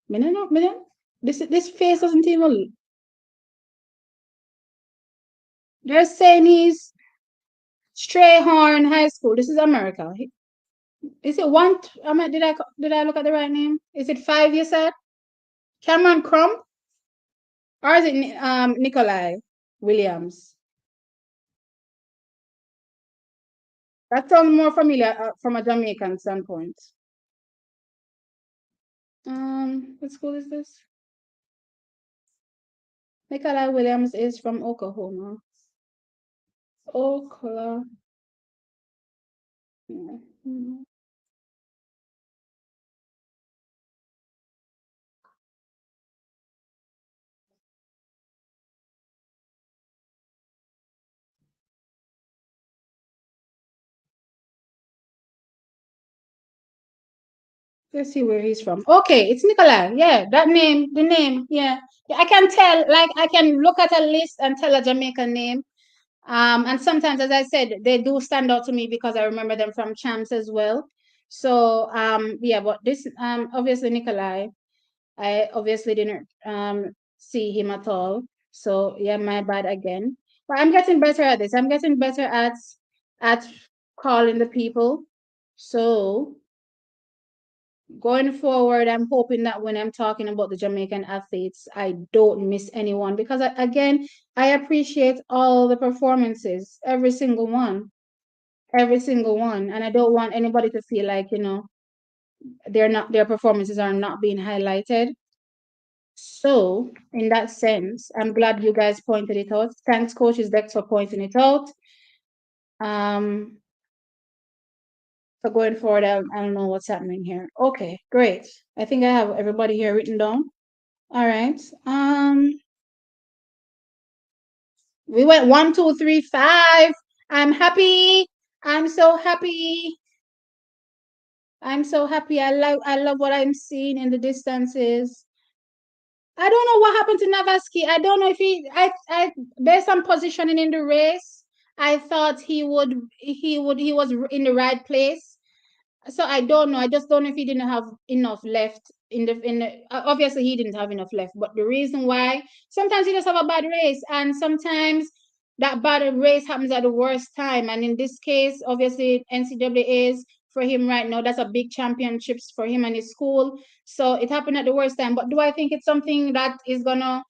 Minute. This face doesn't even. They're saying he's Strayhorn High School. This is America. Is it one? I mean, did I look at the right name? Is it 5? You said Cameron Crump, or is it Nikolai Williams? That sounds more familiar from a Jamaican standpoint. What school is this? Nikolai Williams is from Oklahoma. Oklahoma. Let's see where he's from. Okay, it's Nikolai. Yeah, that name, the name. Yeah. Yeah, I can tell, like, I can look at a list and tell a Jamaican name. And sometimes, as I said, they do stand out to me because I remember them from champs as well. So, yeah, but this, obviously, Nikolai, I obviously didn't see him at all. So, yeah, my bad again. But I'm getting better at this. I'm getting better at calling the people. So, going forward, I'm hoping that when I'm talking about the Jamaican athletes, I don't miss anyone because, again, I appreciate all the performances, every single one, and I don't want anybody to feel like their performances are not being highlighted. So, in that sense, I'm glad you guys pointed it out. Thanks, Coaches Dex, for pointing it out. Um, so going forward, I don't know what's happening here. Okay, great. I think I have everybody here written down. All right. We went 1, 2, 3, 5. I'm happy. I'm so happy. I'm so happy. I love what I'm seeing in the distances. I don't know what happened to Navaski. I don't know if I based on positioning in the race, I thought he was in the right place. So I don't know. I just don't know if he didn't have enough left obviously he didn't have enough left. But the reason why, sometimes he just have a bad race, and sometimes that bad race happens at the worst time. And in this case, obviously NCAA's for him right now. That's a big championships for him and his school. So it happened at the worst time. But do I think it's something that is gonna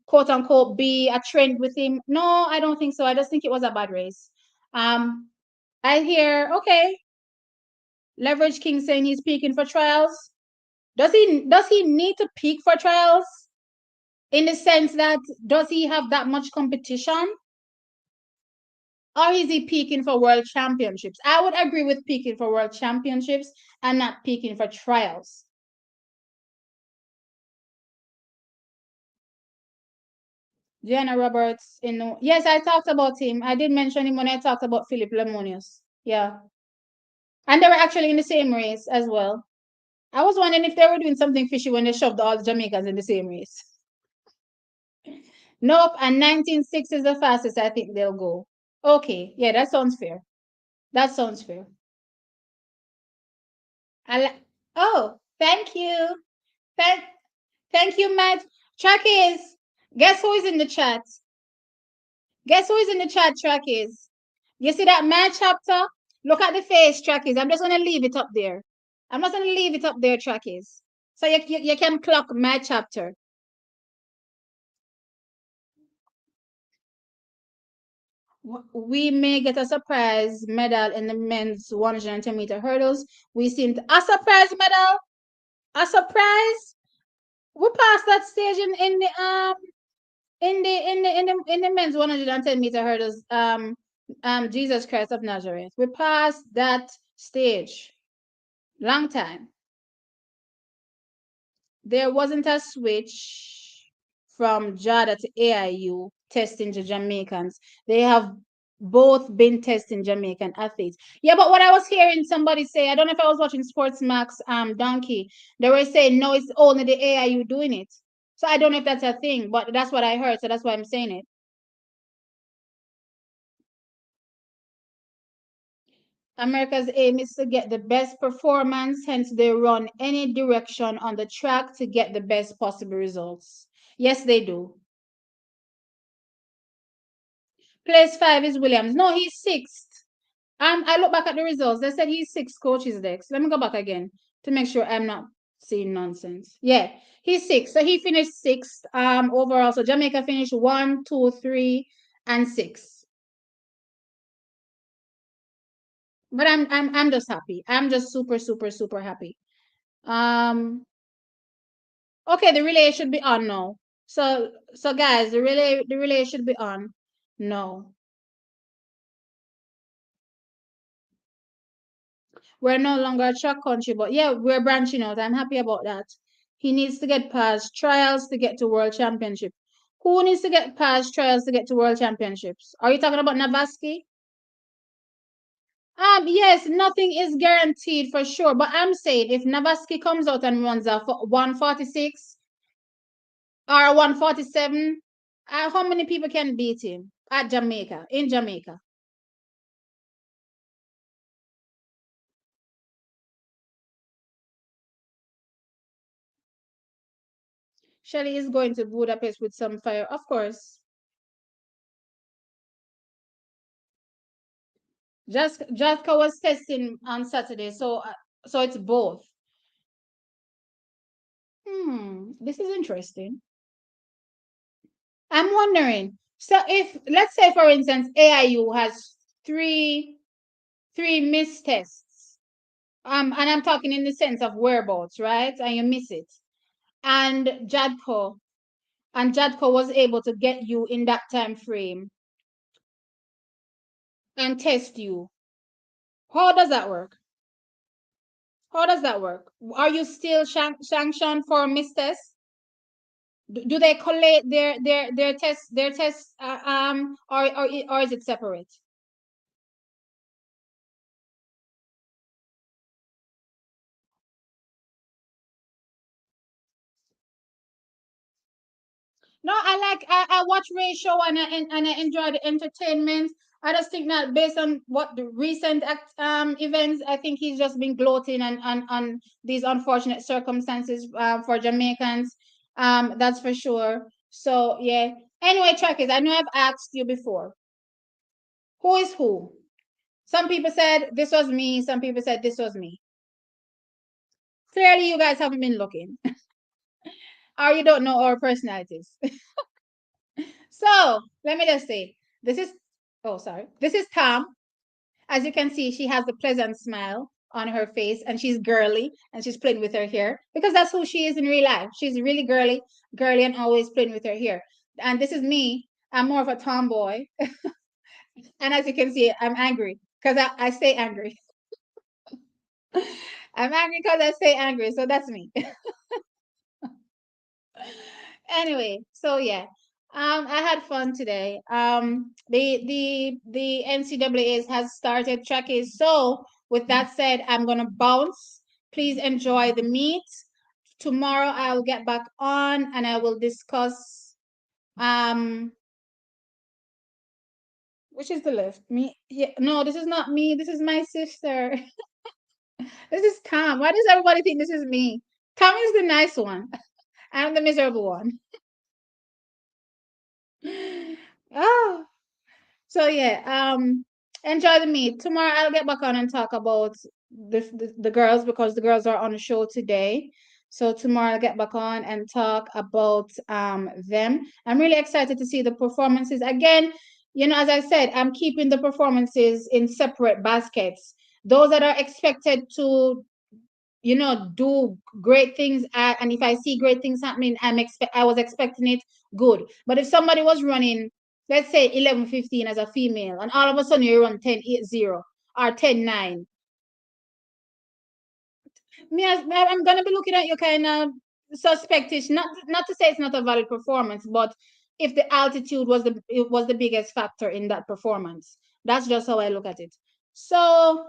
quote unquote be a trend with him? No, I don't think so. I just think it was a bad race. I hear, okay, Leverage King saying he's peaking for trials. Does he need to peak for trials? In the sense that, does he have that much competition? Or is he peaking for world championships? I would agree with peaking for world championships and not peaking for trials. Gianna Roberts, yes, I talked about him. I did mention him when I talked about Philip Lemonius. Yeah. And they were actually in the same race as well. I was wondering if they were doing something fishy when they shoved all the Jamaicans in the same race. Nope, and 19.6 is the fastest I think they'll go. Okay, yeah, that sounds fair. That sounds fair. Oh, thank you. Thank you, Matt. Trackies, guess who is in the chat? Guess who is in the chat, Trackies? You see that Matt chapter? Look at the face, Trackies. I'm just going to leave it up there. I'm not going to leave it up there, Trackies. So you can clock my chapter. We may get a surprise medal in the men's 110-meter hurdles. We seem to, a surprise medal, a surprise. We passed that stage in the men's 110-meter hurdles. Jesus Christ of Nazareth. We passed that stage. Long time. There wasn't a switch from JADA to AIU testing the Jamaicans. They have both been testing Jamaican athletes. Yeah, but what I was hearing somebody say, I don't know if I was watching Sports Max Donkey, they were saying, no, it's only the AIU doing it. So I don't know if that's a thing, but that's what I heard, so that's why I'm saying it. America's aim is to get the best performance, hence they run any direction on the track to get the best possible results. Yes, they do. Place 5 is Williams. No, he's 6th. I look back at the results. They said he's 6 coaches next. Let me go back again to make sure I'm not saying nonsense. Yeah, he's 6. So he finished 6th overall. So Jamaica finished 1, 2, 3, and 6. But I'm just happy. I'm just super, super, super happy. Okay, the relay should be on now. So guys, the relay should be on. No. We're no longer a track country, but yeah, we're branching out. I'm happy about that. He needs to get past trials to get to world championship. Who needs to get past trials to get to world championships? Are you talking about Navaski? Yes, nothing is guaranteed for sure, but I'm saying if Navaski comes out and runs a 146 or 147, how many people can beat him at Jamaica, in Jamaica? Shelly is going to Budapest with some fire, of course. Jaska was testing on Saturday, so it's both. This is interesting. I'm wondering. So if let's say for instance AIU has three missed tests, and I'm talking in the sense of whereabouts, right? And you miss it, and Jadko was able to get you in that time frame and test you. How does that work? How does that work? Are you still sanctioned for missed tests? Do they collate their tests or is it separate? No, I watch Ray show and I enjoy the entertainment. I just think that based on what the recent events, I think he's just been gloating on these unfortunate circumstances for Jamaicans. That's for sure. So yeah. Anyway, Trackers, I know I've asked you before. Who is who? Some people said this was me. Some people said this was me. Clearly, you guys haven't been looking, or you don't know our personalities. So let me just say, this is. Oh, sorry. This is Tom. As you can see, she has a pleasant smile on her face, and she's girly, and she's playing with her hair because that's who she is in real life. She's really girly, and always playing with her hair. And this is me. I'm more of a tomboy, and as you can see, I'm angry because I stay angry. I'm angry because I stay angry. So that's me. Anyway, so yeah. I had fun today. The NCAA has started tracking. So with that said, I'm gonna bounce. Please enjoy the meet. Tomorrow I'll get back on and I will discuss which is the left? Me? Yeah, no, this is not me. This is my sister. This is Cam. Why does everybody think this is me? Cam is the nice one. I'm the miserable one. Oh, so yeah, enjoy the meet. Tomorrow I'll get back on and talk about the girls because the girls are on the show today. So tomorrow I'll get back on and talk about them. I'm really excited to see the performances. Again, as I said, I'm keeping the performances in separate baskets. Those that are expected to do great things, and if I see great things happening, I was expecting it, good. But if somebody was running, let's say 11:15 as a female, and all of a sudden you run 10:80 or 10:9, I'm gonna be looking at you kind of suspectish. Not to say it's not a valid performance, but if the altitude was the biggest factor in that performance, that's just how I look at it. So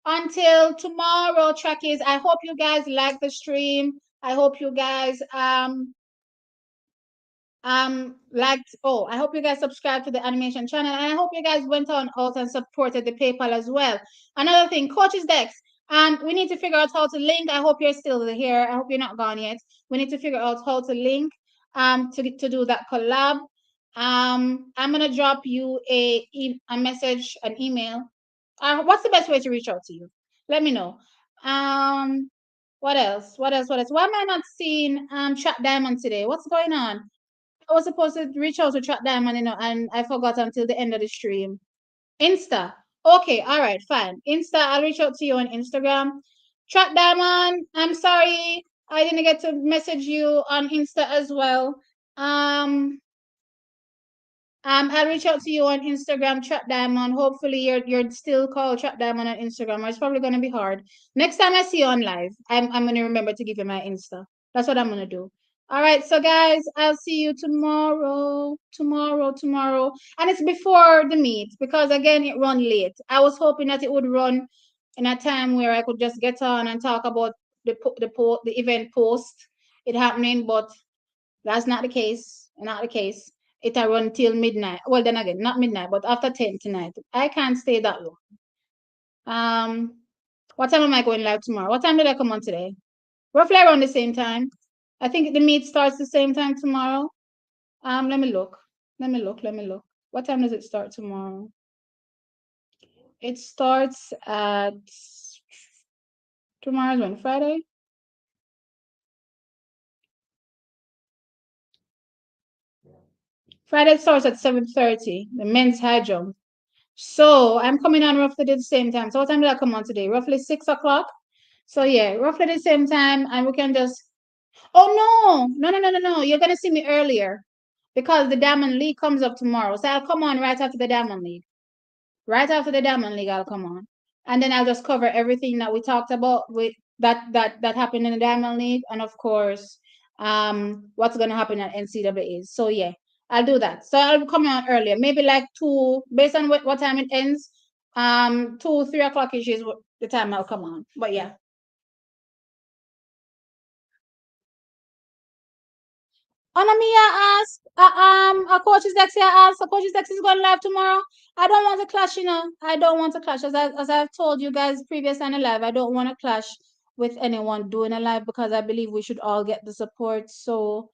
until tomorrow, trackies, I hope you guys like the stream. I hope you guys liked. Oh, I hope you guys subscribe to the animation channel, and I hope you guys went on out and supported the PayPal as well. Another thing, Coach's Dex. We need to figure out how to link. I hope you're still here. I hope you're not gone yet. We need to figure out how to link to do that collab. I'm gonna drop you a message, an email. What's the best way to reach out to you? Let me know. What else? What else? What else? Why am I not seeing Chat Diamond today? What's going on? I was supposed to reach out to Chat Diamond, and I forgot until the end of the stream. Insta. Okay, all right, fine. Insta, I'll reach out to you on Instagram. Chat Diamond, I'm sorry I didn't get to message you on Insta as well. I'll reach out to you on Instagram, Chat Diamond. Hopefully, you're still called Chat Diamond on Instagram. It's probably gonna be hard. Next time I see you on live, I'm gonna remember to give you my Insta. That's what I'm gonna do. All right, so guys, I'll see you tomorrow, tomorrow, and it's before the meet because again it run late. I was hoping that it would run in a time where I could just get on and talk about the event post it happening, but that's not the case. Not the case. It'll run till midnight. Well, then again, not midnight, but after 10 tonight. I can't stay that long. What time am I going live tomorrow? What time did I come on today? Roughly around the same time. I think the meet starts the same time tomorrow. Let me look. Let me look. What time does it start tomorrow? It starts at tomorrow's when? Friday? Friday starts at 7:30, the men's high jump. So I'm coming on roughly the same time. So what time did I come on today? Roughly 6 o'clock. So yeah, roughly the same time, and we can just. Oh no! You're gonna see me earlier because the Diamond League comes up tomorrow. So I'll come on right after the Diamond League. Right after the Diamond League, I'll come on, and then I'll just cover everything that we talked about with that happened in the Diamond League, and of course, what's gonna happen at NCAA. So yeah, I'll do that. So I'll come on earlier, maybe like 2, based on what time it ends. 2, 3 o'clock ish is the time I'll come on. But yeah. Anamia asked, a coach's Dexia asked, a coach's Dex is going live tomorrow. I don't want to clash, I don't want to clash. As I've told you guys previous on the live, I don't want to clash with anyone doing a live because I believe we should all get the support. So,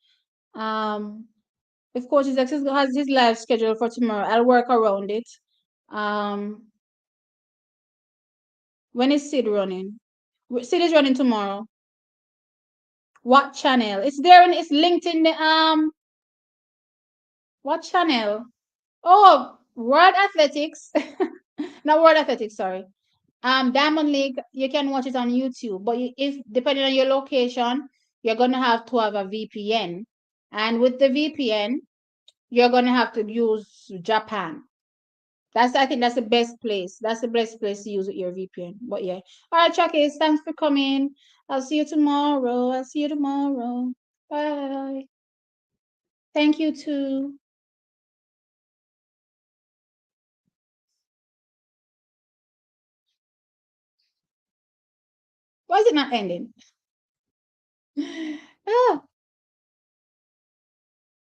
if coach's Dex has his live schedule for tomorrow, I'll work around it. Um, When is Sid running? Sid is running tomorrow. What channel? It's there and it's linked in the what channel? Oh, World Athletics. Not World Athletics, sorry. Diamond League, you can watch it on YouTube, but if depending on your location, you're gonna have to have a VPN. And with the VPN, you're gonna have to use Japan. I think that's the best place. That's the best place to use with your VPN. But yeah. All right, Chucky, thanks for coming. I'll see you tomorrow. I'll see you tomorrow. Bye. Thank you too. Why is it not ending? Ah.